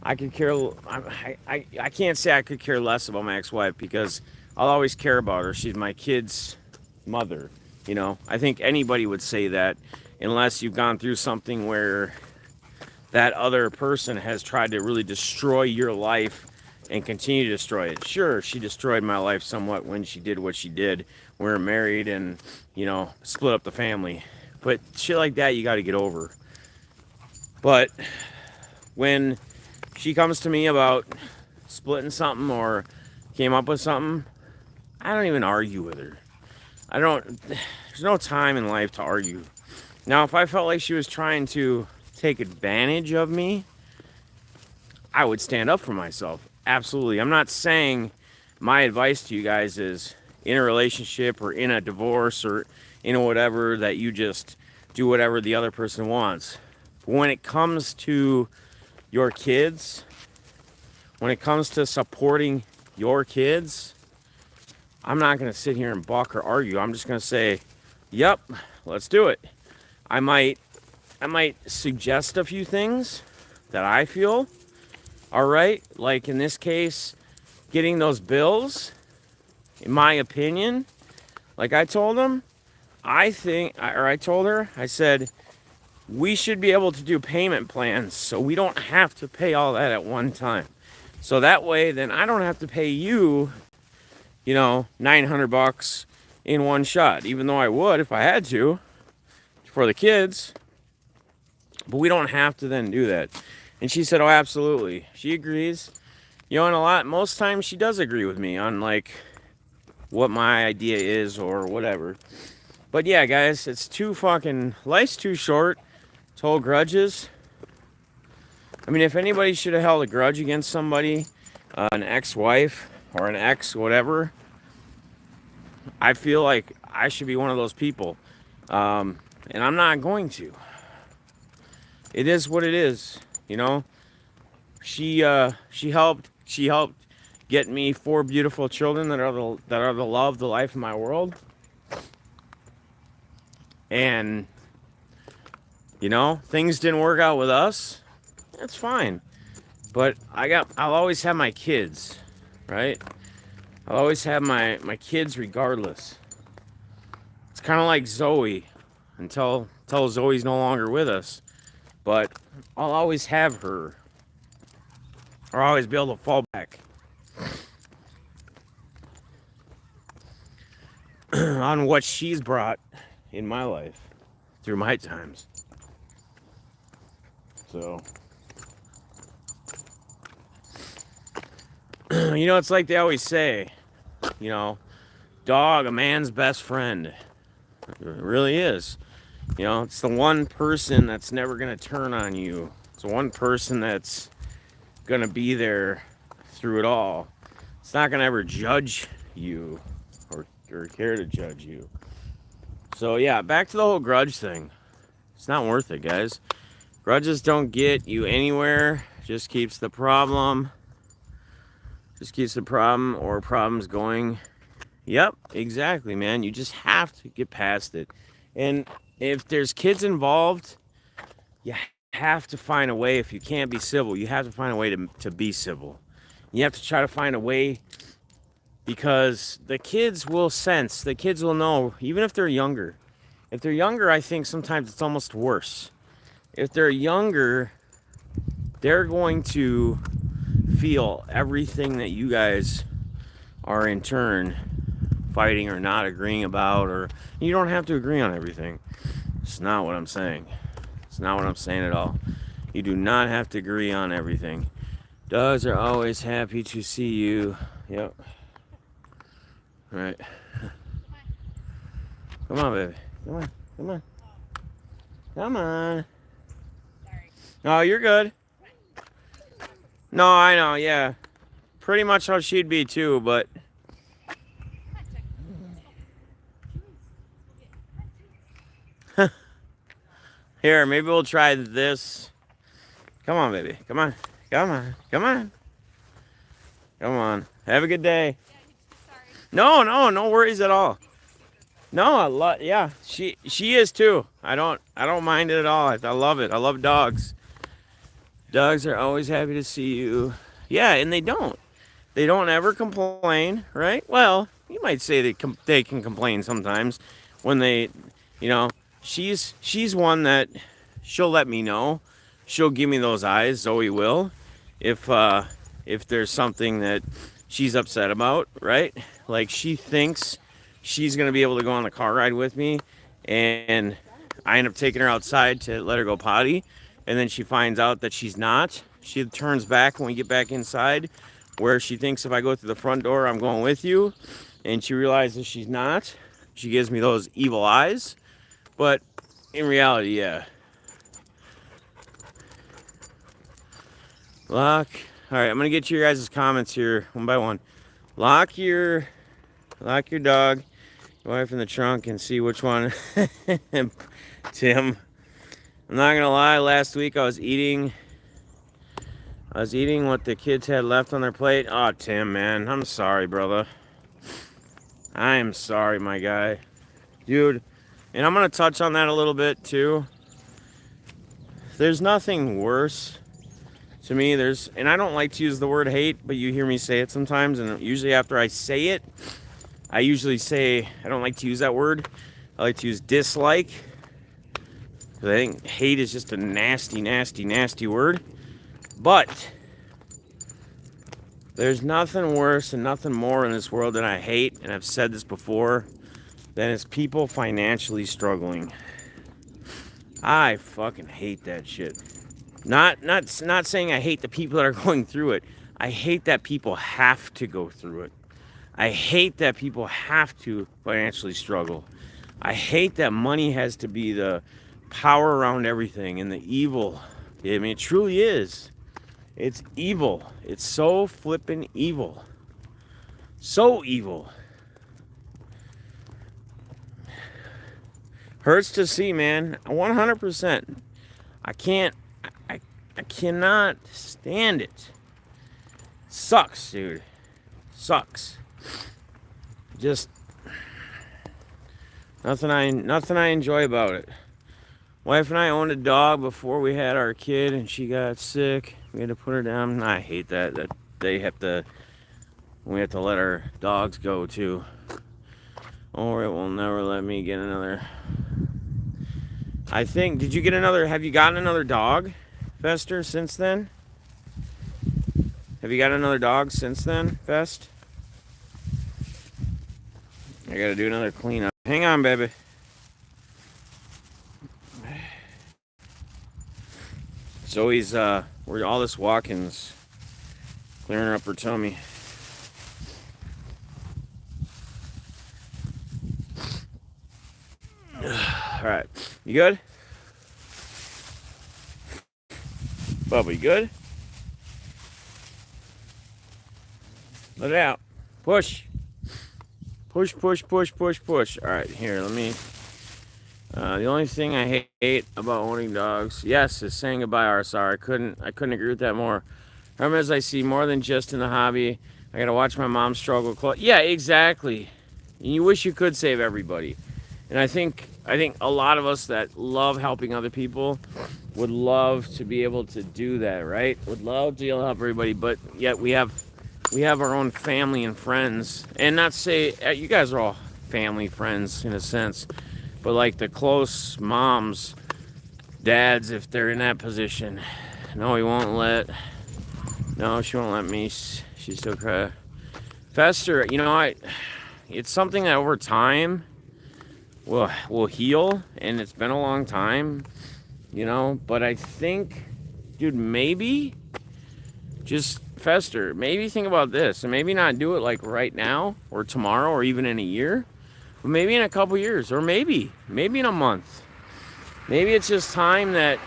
[SPEAKER 1] I could care. I can't say I could care less about my ex-wife, because I'll always care about her. She's my kid's mother. You know, I think anybody would say that, unless you've gone through something where that other person has tried to really destroy your life and continue to destroy it. Sure, she destroyed my life somewhat when she did what she did. We were married and, you know, split up the family. But shit like that, you got to get over. But when she comes to me about splitting something or came up with something, I don't even argue with her. There's no time in life to argue. Now, if I felt like she was trying to take advantage of me, I would stand up for myself. Absolutely. I'm not saying my advice to you guys is, in a relationship or in a divorce or in a whatever, that you just do whatever the other person wants. But when it comes to your kids, when it comes to supporting your kids, I'm not going to sit here and buck or argue. I'm just going to say, yep, let's do it. I might suggest a few things that I feel are right. Like in this case, getting those bills, in my opinion, like I told them, I told her, I said, we should be able to do payment plans so we don't have to pay all that at one time. So that way, then I don't have to pay you $900 in one shot, even though I would if I had to for the kids. But we don't have to then do that. And she said, oh, absolutely. She agrees. And most times she does agree with me on like what my idea is or whatever. But yeah, guys, life's too short to hold grudges. I mean, if anybody should have held a grudge against somebody, an ex-wife or an ex, whatever, I feel like I should be one of those people. And I'm not going to. It is what it is, She helped get me 4 beautiful children that are the love, the life of my world. And things didn't work out with us. That's fine. But I'll always have my kids, right? I'll always have my kids regardless. It's kind of like Zoe until Zoe's no longer with us. But I'll always have her. Or always be able to fall back on what she's brought in my life through my times. So, it's like they always say, dog, a man's best friend. It really is. It's the one person that's never going to turn on you. It's the one person that's going to be there through it all. It's not going to ever judge you or care to judge you. So yeah, back to the whole grudge thing. It's not worth it, guys. Grudges don't get you anywhere. Just keeps the problem or problems going. Yep, exactly, man. You just have to get past it. And if there's kids involved, you have to find a way. If you can't be civil, you have to find a way to be civil. You have to try to find a way, because the kids will know, even if they're younger. If they're younger, I think sometimes it's almost worse. If they're younger, they're going to feel everything that you guys are in turn fighting or not agreeing about, or you don't have to agree on everything. It's not what I'm saying. It's not what I'm saying at all. You do not have to agree on everything. Dogs are always happy to see you. Yep. All right. Come on, baby. Come on. Come on. Come on.
[SPEAKER 2] Sorry.
[SPEAKER 1] No, you're good. No, I know, yeah. Pretty much how she'd be too, but... Here, maybe we'll try this. Come on, baby. Come on. Come on. Come on. Come on. Have a good day.
[SPEAKER 2] Sorry.
[SPEAKER 1] No worries at all. No, yeah, she is too. I don't mind it at all. I love it. I love dogs. Dogs are always happy to see you. Yeah, and they don't ever complain, right? Well, you might say they can complain sometimes when they, she's one that she'll let me know. She'll give me those eyes. Zoe will, if there's something that she's upset about, right? Like she thinks she's gonna be able to go on the car ride with me, and I end up taking her outside to let her go potty, and then she finds out that she's not. She turns back when we get back inside, where she thinks if I go through the front door, I'm going with you, and she realizes she's not. She gives me those evil eyes, but in reality, yeah. Lock. All right, I'm gonna get to your guys' comments here one by one. Lock your dog, your wife in the trunk, and see which one. Tim, I'm not gonna lie. Last week I was eating what the kids had left on their plate. Oh, Tim, man, I'm sorry, brother. I am sorry, my guy, dude. And I'm gonna touch on that a little bit too. There's nothing worse to me. And I don't like to use the word hate, but you hear me say it sometimes, and usually after I say it, I usually say I don't like to use that word. I like to use dislike, because I think hate is just a nasty, nasty, nasty word. But There's nothing worse and nothing more in this world that I hate, and I've said this before, than is people financially struggling. I fucking hate that shit. Not saying I hate the people that are going through it. I hate that people have to go through it. I hate that people have to financially struggle. I hate that money has to be the power around everything and the evil. I mean, it truly is. It's evil. It's so flippin' evil. So evil. Hurts to see, man. 100%. I cannot stand it. Sucks, dude. Sucks. Just nothing I enjoy about it. Wife and I owned a dog before we had our kid, and she got sick. We had to put her down. I hate that we have to let our dogs go too. Or it will never let me get another. I think, have you gotten another dog, Fester, since then? Have you got another dog since then, Fest? I gotta do another cleanup. Hang on, baby. Zoe's, where all this walking's clearing her up her tummy. Alright, you good? Bubba, you good? Let it out. Push. Push, push, push, push, push. Alright, here, let me... the only thing I hate about owning dogs, yes, is saying goodbye, RSR. I couldn't agree with that more. Remember, as I see more than just in the hobby, I gotta watch my mom struggle. Yeah, exactly. You wish you could save everybody. And I think a lot of us that love helping other people would love to be able to do that, right? Would love to be able to help everybody, but yet we have our own family and friends. And not to say, you guys are all family, friends in a sense, but like the close moms, dads, if they're in that position, no, he won't let, no, she won't let me, she still cry. Fester, it's something that over time will heal, and it's been a long time, but I think, dude, maybe just Fester, maybe think about this, and maybe not do it like right now or tomorrow or even in a year, but maybe in a couple years, or maybe in a month. Maybe it's just time that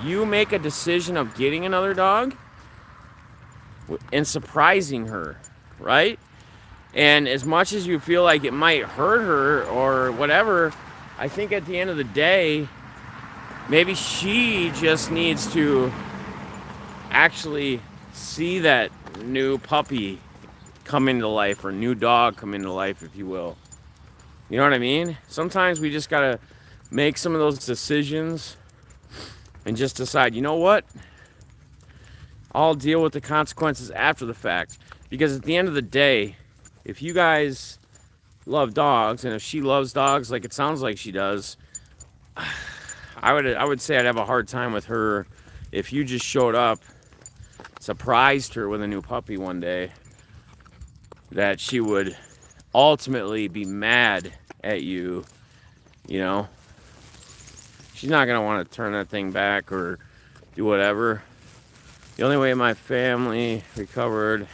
[SPEAKER 1] you make a decision of getting another dog and surprising her, right? And as much as you feel like it might hurt her or whatever, I think at the end of the day, maybe she just needs to actually see that new puppy come into life, or new dog come into life, if you will. You know what I mean? Sometimes we just gotta make some of those decisions and just decide, you know what? I'll deal with the consequences after the fact. Because at the end of the day, if you guys love dogs, and if she loves dogs like it sounds like she does, I would say I'd have a hard time with her if you just showed up, surprised her with a new puppy one day, that she would ultimately be mad at you, She's not going to want to turn that thing back or do whatever. The only way my family recovered...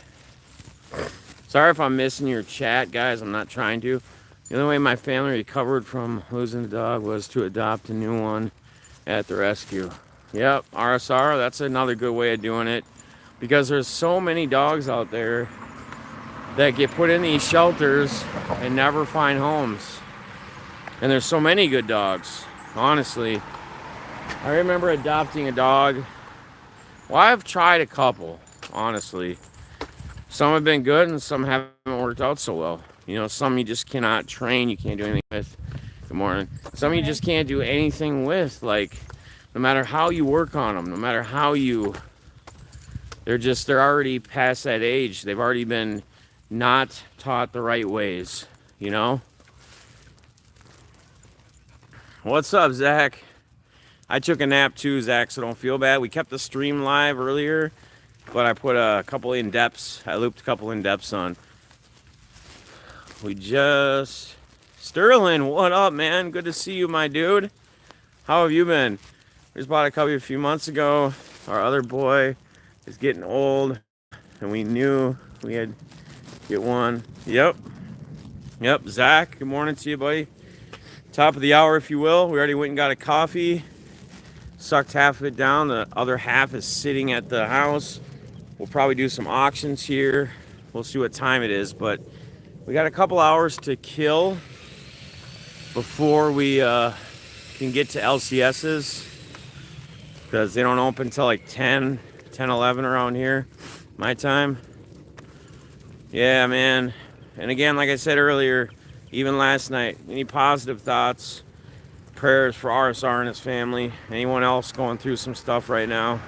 [SPEAKER 1] Sorry if I'm missing your chat, guys. I'm not trying to. The only way my family recovered from losing the dog was to adopt a new one at the rescue. Yep, RSR, that's another good way of doing it. Because there's so many dogs out there that get put in these shelters and never find homes. And there's so many good dogs, honestly. I remember adopting a dog. Well, I've tried a couple, honestly. Some have been good and some haven't worked out so well. Some you just cannot train, you can't do anything with. Good morning. Some you just can't do anything with, like, no matter how you work on them, no matter how they're already past that age. They've already been not taught the right ways, What's up, Zach? I took a nap too, Zach, so don't feel bad. We kept the stream live earlier. but I put a couple in-depths. I looped a couple in-depths on. Sterling, what up, man? Good to see you, my dude. How have you been? We just bought a cubby a few months ago. Our other boy is getting old, and we knew we had to get one. Yep. Zach, good morning to you, buddy. Top of the hour, if you will. We already went and got a coffee. Sucked half of it down. The other half is sitting at the house. We'll probably do some auctions here. We'll see what time it is, but we got a couple hours to kill before we can get to LCS's, because they don't open until like 10, 11 around here, my time. Yeah, man. And again, like I said earlier, even last night, any positive thoughts, prayers for RSR and his family, anyone else going through some stuff right now,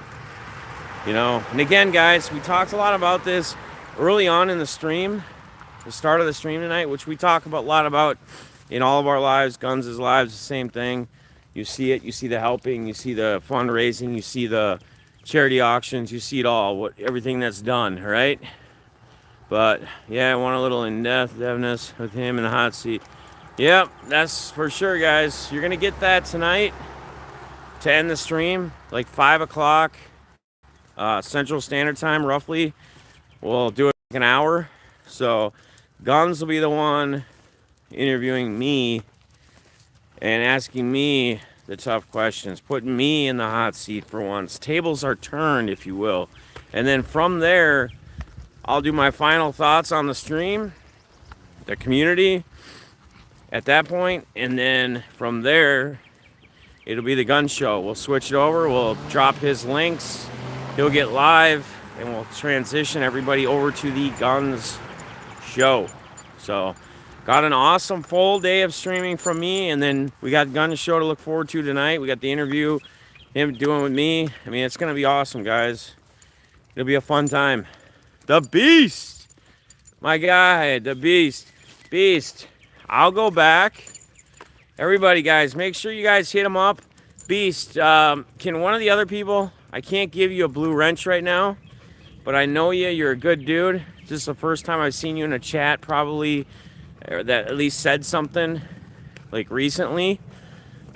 [SPEAKER 1] you know. And again, guys, we talked a lot about this early on in the stream, the start of the stream tonight, which we talk about a lot about in all of our lives. Guns' lives, the same thing. You see it, you see the helping, you see the fundraising, you see the charity auctions, you see it all, everything that's done, right? But yeah, I want a little in-depthness with him in the hot seat. Yep, that's for sure, guys. You're gonna get that tonight to end the stream, like 5 o'clock Central Standard Time, roughly. We'll do it like an hour. So Guns will be the one interviewing me and asking me the tough questions, putting me in the hot seat for once. Tables are turned, if you will. And then from there, I'll do my final thoughts on the stream, the community at that point, and then from there, it'll be the gun show. We'll switch it over, we'll drop his links, he'll get live, and we'll transition everybody over to the guns show. So, got an awesome full day of streaming from me, and then we got gun show to look forward to tonight. We got the interview, him doing with me. I mean, it's gonna be awesome, guys. It'll be a fun time. The Beast, my guy, the Beast. I'll go back. Everybody, guys, make sure you guys hit him up. Beast, can one of the other people, I can't give you a blue wrench right now, but I know you, you're a good dude. This is the first time I've seen you in a chat, probably, or that at least said something, like recently.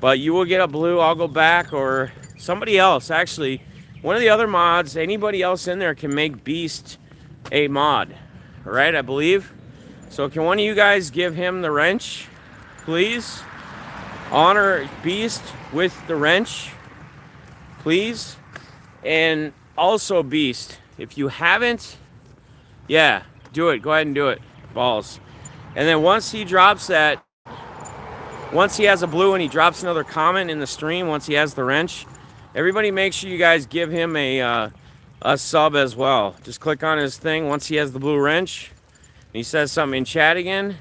[SPEAKER 1] But you will get a blue, I'll go back, or somebody else, actually. One of the other mods, anybody else in there can make Beast a mod, right, I believe. So can one of you guys give him the wrench, please? Honor Beast with the wrench, please. And also, Beast, if you haven't, yeah, do it. Go ahead and do it. Balls. And then once he drops that, once he has a blue and he drops another comment in the stream, once he has the wrench, everybody make sure you guys give him a sub as well. Just click on his thing once he has the blue wrench. And he says something in chat again.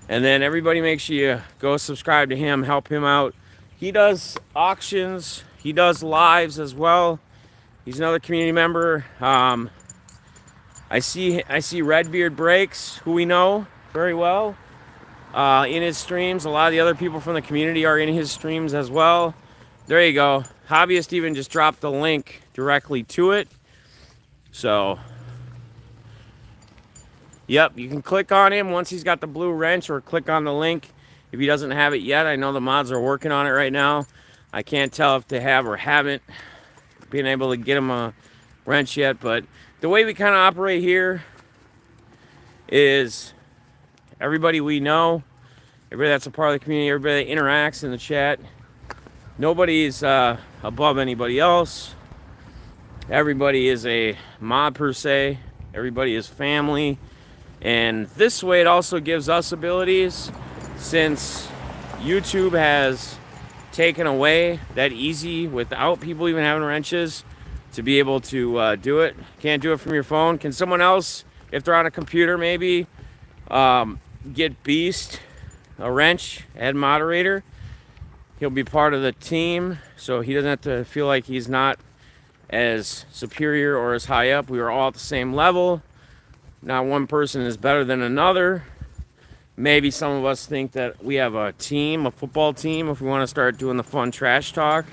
[SPEAKER 1] And then everybody make sure you go subscribe to him, help him out. He does auctions. He does lives as well. He's another community member. I see Redbeard Breaks, who we know very well, in his streams. A lot of the other people from the community are in his streams as well. There you go. Hobbyist even just dropped the link directly to it. So, yep, you can click on him once he's got the blue wrench, or click on the link if he doesn't have it yet. I know the mods are working on it right now. I can't tell if they have or haven't been able to get him a wrench yet, but the way we kind of operate here is everybody we know, everybody that's a part of the community, everybody that interacts in the chat, nobody's above anybody else. Everybody is a mod per se. Everybody is family. And this way it also gives us abilities, since YouTube has taken away that easy without people even having wrenches to be able to do it. Can't do it from your phone. Can someone else, if they're on a computer maybe, get Beast a wrench, add moderator? He'll be part of the team, so he doesn't have to feel like he's not as superior or as high up. We are all at the same level. Not one person is better than another. Maybe some of us think that we have a team, a football team, if we want to start doing the fun trash talk,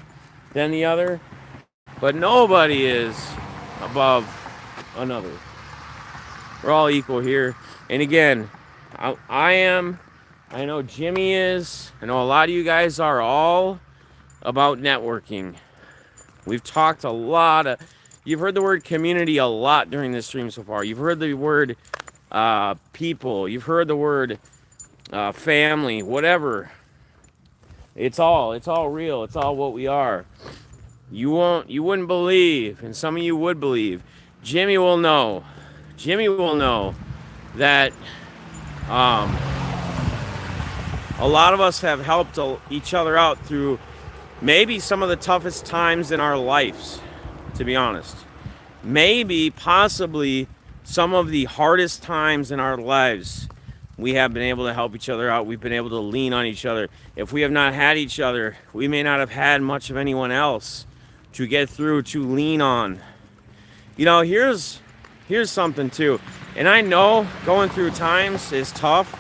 [SPEAKER 1] than the other. But nobody is above another. We're all equal here. And again, I am, I know Jimmy is, I know a lot of you guys are all about networking. We've talked a lot of, you've heard the word community a lot during this stream so far. You've heard the word people. You've heard the word family, whatever. It's all real. It's all what we are. You wouldn't believe, and some of you would believe. Jimmy will know that a lot of us have helped each other out through maybe some of the toughest times in our lives, to be honest. Maybe, possibly, some of the hardest times in our lives, we have been able to help each other out. We've been able to lean on each other. If we have not had each other, we may not have had much of anyone else to get through, to lean on. You know, here's something too. And I know going through times is tough,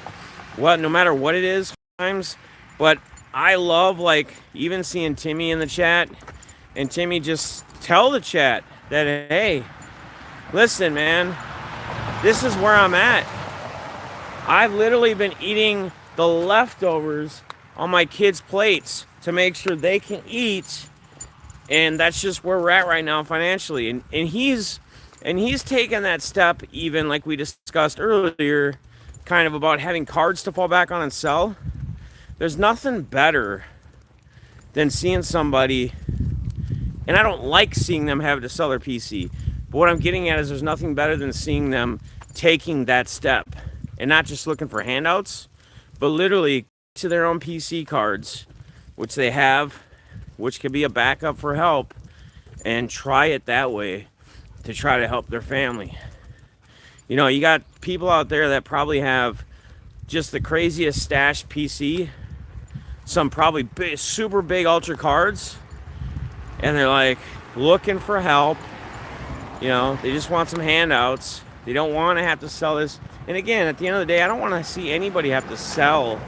[SPEAKER 1] no matter what it is, times, but I love, like, even seeing Timmy in the chat, and Timmy just tell the chat that, hey, listen, man, this is where I'm at. I've literally been eating the leftovers on my kids' plates to make sure they can eat, and that's just where we're at right now financially. And he's taken that step, even like we discussed earlier, kind of about having cards to fall back on and sell. There's nothing better than seeing somebody, and I don't like seeing them have to sell their PC, but what I'm getting at is there's nothing better than seeing them taking that step and not just looking for handouts, but literally to their own PC cards, which they have, which could be a backup for help, and try it that way to try to help their family. You know, you got people out there that probably have just the craziest stashed PC, some probably big, super big ultra cards, and they're like looking for help. You know, they just want some handouts. They don't want to have to sell this. And again, at the end of the day, I don't want to see anybody have to sell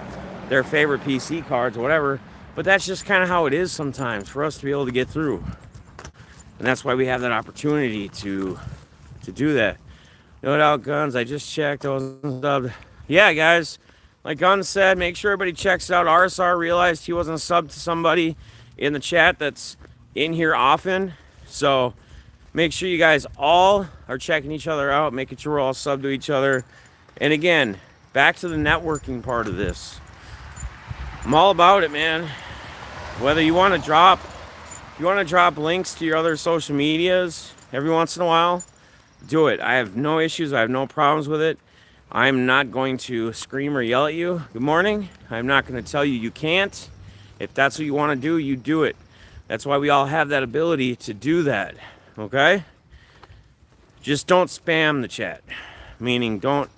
[SPEAKER 1] their favorite PC cards or whatever, but that's just kind of how it is sometimes for us to be able to get through. And that's why we have that opportunity to do that. No doubt, Guns, I just checked. I wasn't subbed. Yeah, guys, like Guns said, make sure everybody checks out. RSR realized he wasn't subbed to somebody in the chat that's in here often. So make sure you guys all are checking each other out, making sure we're all subbed to each other. And again, back to the networking part of this. I'm all about it, man. Whether you want to drop links to your other social medias every once in a while, do it. I have no issues. I have no problems with it. I'm not going to scream or yell at you. Good morning. I'm not going to tell you you can't. If that's what you want to do, you do it. That's why we all have that ability to do that. Okay? Just don't spam the chat. Meaning don't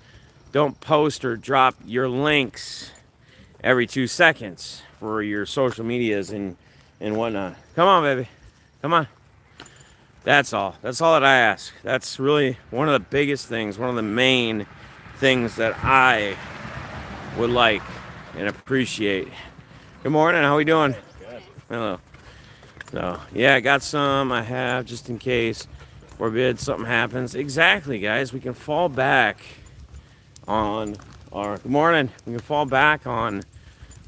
[SPEAKER 1] post or drop your links every 2 seconds for your social medias and whatnot. Come on, baby. Come on. That's all. That's all that I ask. That's really one of the biggest things, one of the main things that I would like and appreciate. Good morning. How we doing?
[SPEAKER 3] Good.
[SPEAKER 1] Hello. So, yeah, I got some. I have, just in case, forbid something happens. Exactly, guys. We can fall back on our... Good morning. We can fall back on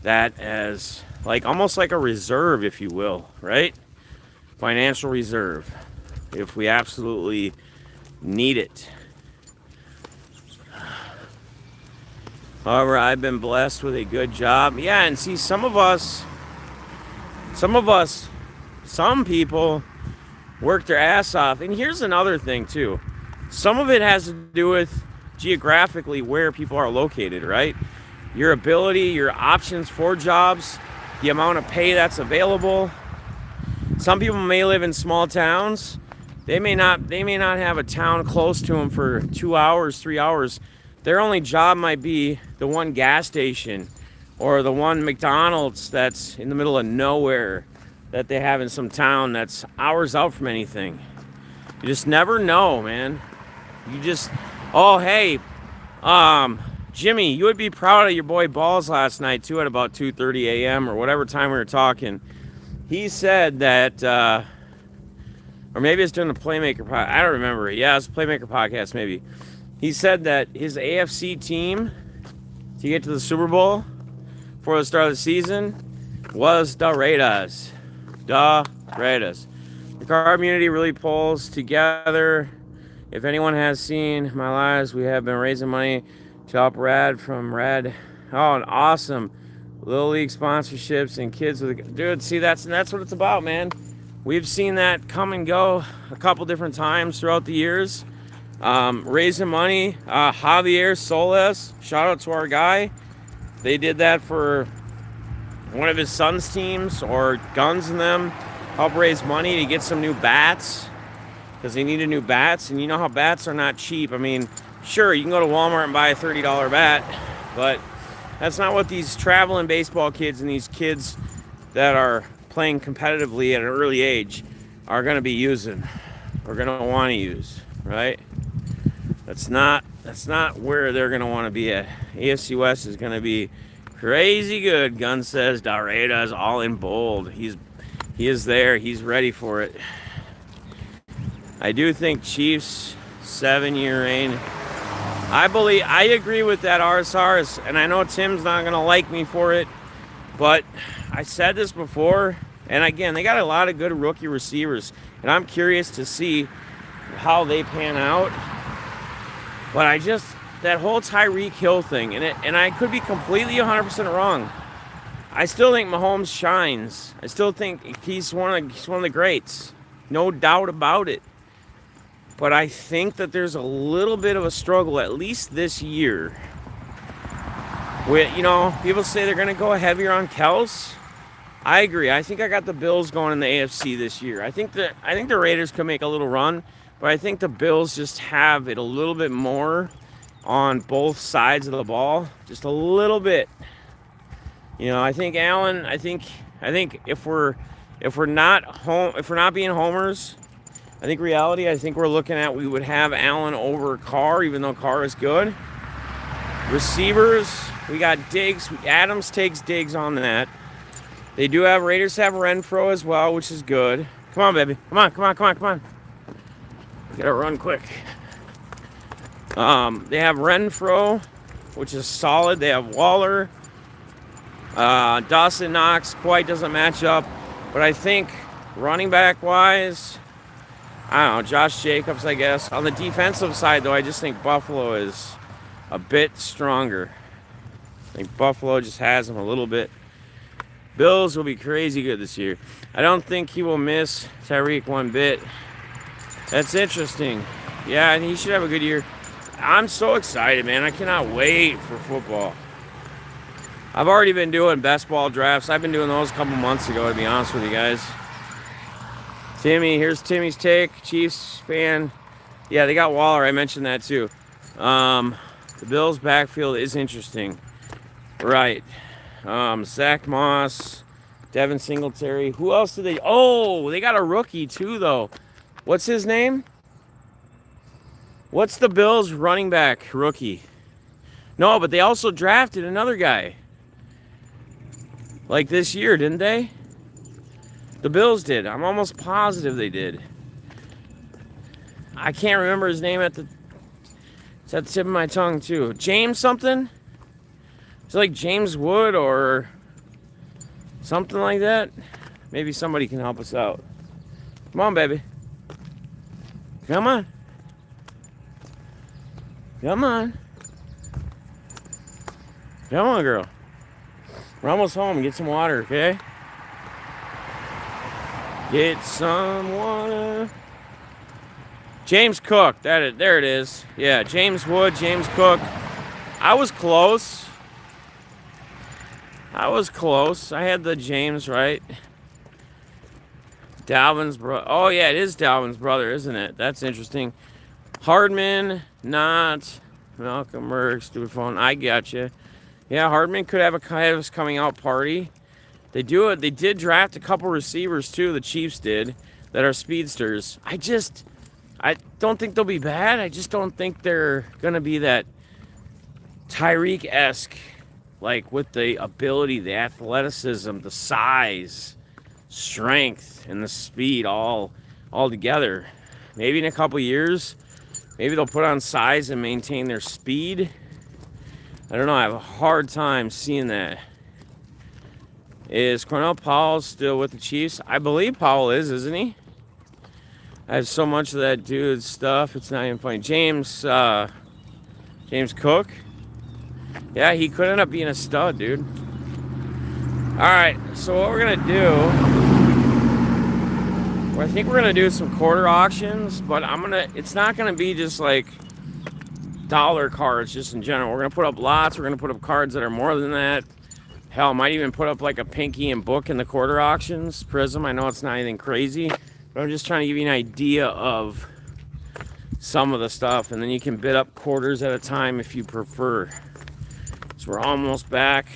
[SPEAKER 1] that as, like, almost like a reserve, if you will, right? Financial reserve, if we absolutely need it. However, I've been blessed with a good job. Yeah, and see, some people work their ass off. And here's another thing, too. Some of it has to do with geographically where people are located, right? Your ability, your options for jobs, the amount of pay that's available. Some people may live in small towns. They may not have a town close to them for 2 hours, 3 hours. Their only job might be the one gas station or the one McDonald's that's in the middle of nowhere that they have in some town that's hours out from anything. You just never know, man. You just, oh, hey, Jimmy, you would be proud of your boy Balls last night, too, at about 2:30 a.m. or whatever time we were talking. He said that or maybe it's during the Playmaker podcast. I don't remember. Yeah, it's Playmaker podcast maybe. He said that his AFC team to get to the Super Bowl before the start of the season was the Raiders. The Raiders. The car community really pulls together. If anyone has seen my lives, we have been raising money to help Rad from Rad. Oh, and awesome. Little League sponsorships and kids with... Dude, see, that's what it's about, man. We've seen that come and go a couple different times throughout the years. Raising money. Javier Soles, shout out to our guy. They did that for one of his son's teams, or Guns in them. Help raise money to get some new bats, because they needed new bats, and you know how bats are not cheap. I mean, sure, you can go to Walmart and buy a $30 bat, but that's not what these traveling baseball kids and these kids that are playing competitively at an early age are going to be using, or going to want to use, right? That's not where they're going to want to be at. AFC West is going to be crazy good. Gun says Darreda's all in bold. He is there. He's ready for it. I do think Chiefs 7-year reign. I agree with that, RSRs, and I know Tim's not going to like me for it, but I said this before, and again, they got a lot of good rookie receivers, and I'm curious to see how they pan out. But that whole Tyreek Hill thing, and I could be completely 100% wrong. I still think Mahomes shines. I still think he's one of the greats. No doubt about it. But I think that there's a little bit of a struggle, at least this year. With, people say they're going to go heavier on Kels. I agree. I think I got the Bills going in the AFC this year. I think the Raiders could make a little run, but I think the Bills just have it a little bit more on both sides of the ball, just a little bit. I think Allen. I think if we're not being homers, I think reality. I think we're looking at we would have Allen over Carr, even though Carr is good. Receivers, we got Diggs. Adams takes Diggs on that. They do have Raiders have Renfro as well, which is good. Come on, baby. Come on. Gotta run quick. They have Renfro, which is solid. They have Waller. Dawson Knox quite doesn't match up. But I think running back wise, I don't know, Josh Jacobs, I guess. On the defensive side, though, I just think Buffalo is a bit stronger. I think Buffalo just has him a little bit. Bills will be crazy good this year. I don't think he will miss Tyreek one bit. That's interesting. Yeah, and he should have a good year. I'm so excited, man. I cannot wait for football. I've already been doing best ball drafts. I've been doing those a couple months ago, to be honest with you guys. Timmy, here's Timmy's take. Chiefs fan. Yeah, they got Waller. I mentioned that too. The Bills' backfield is interesting. Right. Zach Moss, Devin Singletary. Who else did they... Oh, they got a rookie too, though. What's his name? What's the Bills' running back rookie? No, but they also drafted another guy. Like this year, didn't they? The Bills did. I'm almost positive they did. I can't remember his name it's at the tip of my tongue, too. James something? It's like James Wood or something like that. Maybe somebody can help us out. Come on, baby. Come on. Come on. Come on, girl. We're almost home. Get some water, okay? Get some water. James Cook. There it is. Yeah, James Wood, James Cook. I was close. I had the James right. Dalvin's brother. Oh, yeah, it is Dalvin's brother, isn't it? That's interesting. Hardman, not. Malcolm Merck, stupid phone. I got you. Yeah, Hardman could have a coming out party. They do it. They did draft a couple receivers, too, the Chiefs did, that are speedsters. I don't think they'll be bad. I just don't think they're going to be that Tyreek-esque, like with the ability, the athleticism, the size, strength, and the speed all altogether. Maybe in a couple years, maybe they'll put on size and maintain their speed. I don't know. I have a hard time seeing that. Is Cornell Powell still with the Chiefs? I believe Powell is, isn't he? I have so much of that dude's stuff. It's not even funny. James Cook. Yeah, he could end up being a stud, dude. All right, so what we're gonna do? I think we're gonna do some quarter auctions, but it's not gonna be just like dollar cards, just in general. We're gonna put up lots. We're gonna put up cards that are more than that. Hell, I might even put up like a pinky and book in the quarter auctions. Prism. I know it's not anything crazy, but I'm just trying to give you an idea of some of the stuff, and then you can bid up quarters at a time if you prefer. So we're almost back.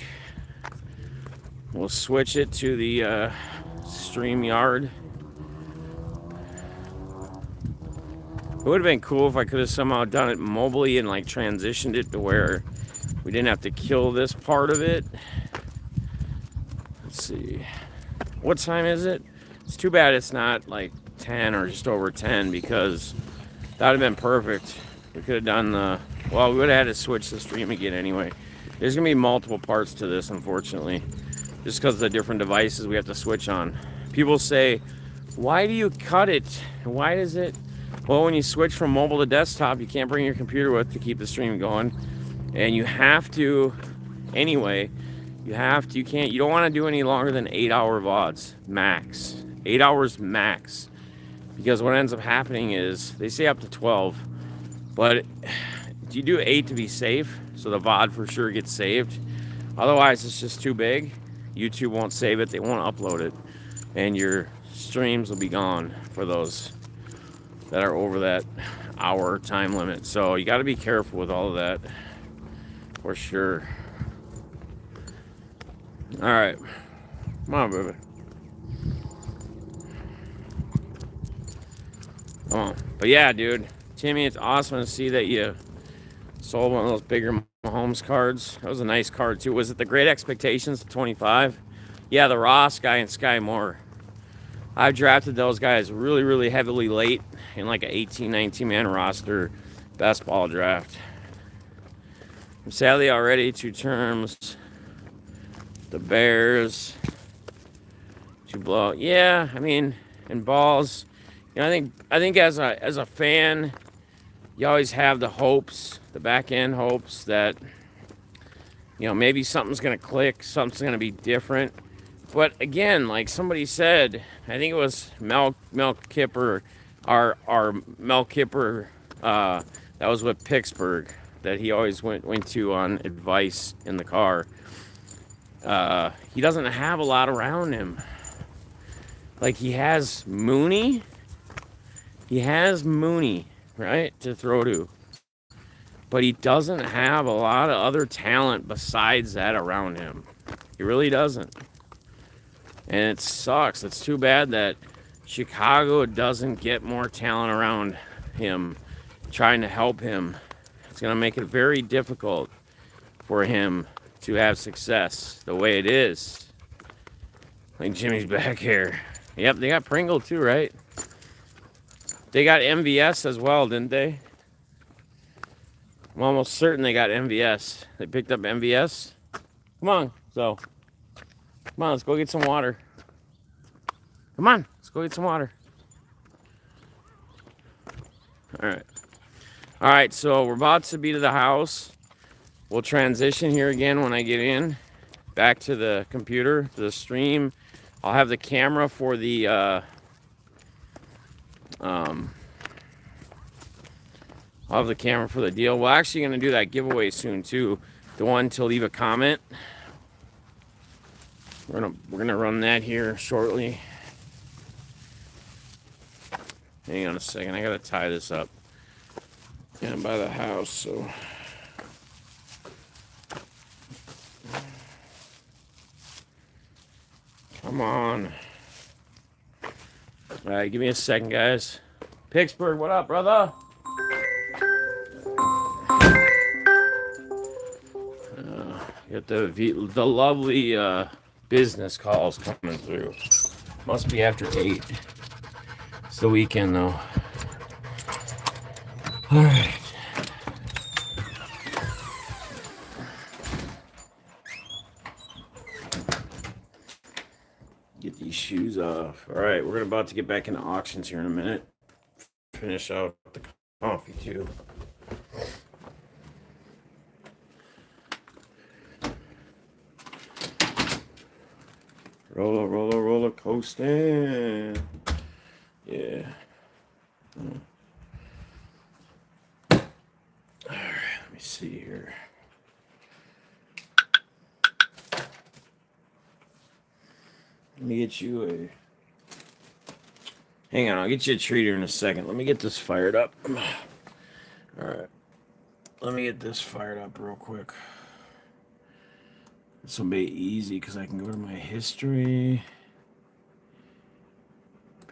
[SPEAKER 1] We'll switch it to the StreamYard. It would have been cool if I could have somehow done it mobily and like transitioned it to where we didn't have to kill this part of it. Let's see. What time is it? It's too bad it's not like 10 or just over 10, because that would have been perfect. We could have done well, we would have had to switch the stream again anyway. There's going to be multiple parts to this, unfortunately, just because of the different devices we have to switch on. People say, why do you cut it? Why does it? Well, when you switch from mobile to desktop, you can't bring your computer with to keep the stream going. And you have to, anyway, you don't want to do any longer than 8-hour VODs, max. 8 hours max. Because what ends up happening is, they say up to 12, but you do 8 to be safe, so the VOD for sure gets saved. Otherwise, it's just too big. YouTube won't save it, they won't upload it. And your streams will be gone for those that are over that hour time limit. So you got to be careful with all of that, for sure. All right, come on, baby. Come on. But yeah, dude, Timmy, it's awesome to see that you sold one of those bigger Mahomes cards. That was a nice card too. Was it the Great Expectations to 25? Yeah, the Ross guy and Sky Moore. I've drafted those guys really, really heavily late in like an 18, 19 man roster best ball draft. I'm sadly already 2 terms. The Bears to blow. Yeah, I mean, in balls, you know, I think as a fan, you always have the hopes, the back end hopes that, you know, maybe something's gonna click, something's gonna be different. But again, like somebody said, I think it was Mel Kipper, our Mel Kipper, that was with Pittsburgh, that he always went to on advice in the car. He doesn't have a lot around him. Like he has Mooney, right, to throw to. But he doesn't have a lot of other talent besides that around him. He really doesn't. And it sucks. It's too bad that Chicago doesn't get more talent around him, trying to help him. It's going to make it very difficult for him to have success the way it is. Like Jimmy's back here. Yep, they got Pringle too, right? They got MVS as well, didn't they? I'm almost certain they got MVS. They picked up MVS. Come on, so. Come on, let's go get some water. Come on, let's go get some water. All right. All right, so we're about to be to the house. We'll transition here again when I get in. Back to the computer, to the stream. I'll have the camera for the I'll have the camera for the deal. We're actually going to do that giveaway soon too. The one to leave a comment. We're gonna run that here shortly. Hang on a second. I gotta tie this up. Yeah, I'm by the house, so. Come on. All right, give me a second, guys. Pittsburgh, what up, brother? Get the lovely business calls coming through. Must be after 8. It's the weekend, though. All right. Get these shoes off. All right, we're about to get back into auctions here in a minute. Finish out the coffee, too. Roller coasting. Yeah. All right, let me see here. Let me get you a... Hang on, I'll get you a treat here in a second. Let me get this fired up. All right. Let me get this fired up real quick. This will be easy because I can go to my history.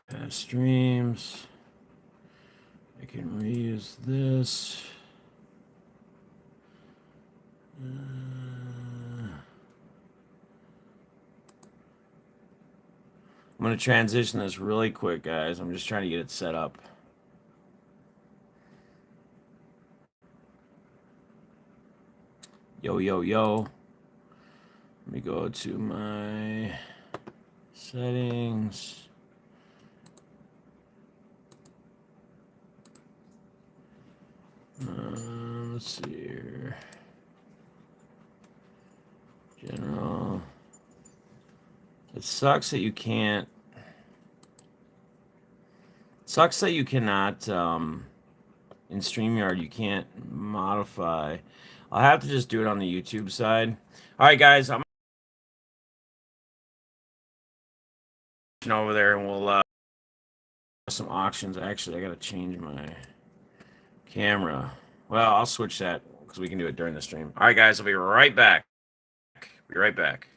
[SPEAKER 1] Past streams. I can reuse this. I'm going to transition this really quick, guys. I'm just trying to get it set up. Yo. Let me go to my settings. Let's see here. General. It sucks that you can't. Sucks that you cannot. In StreamYard, you can't modify. I'll have to just do it on the YouTube side. All right, guys, I'm over there, and we'll some auctions. Actually, I gotta change my camera. Well, I'll switch that because we can do it during the stream. All right, guys, I'll be right back. Be right back.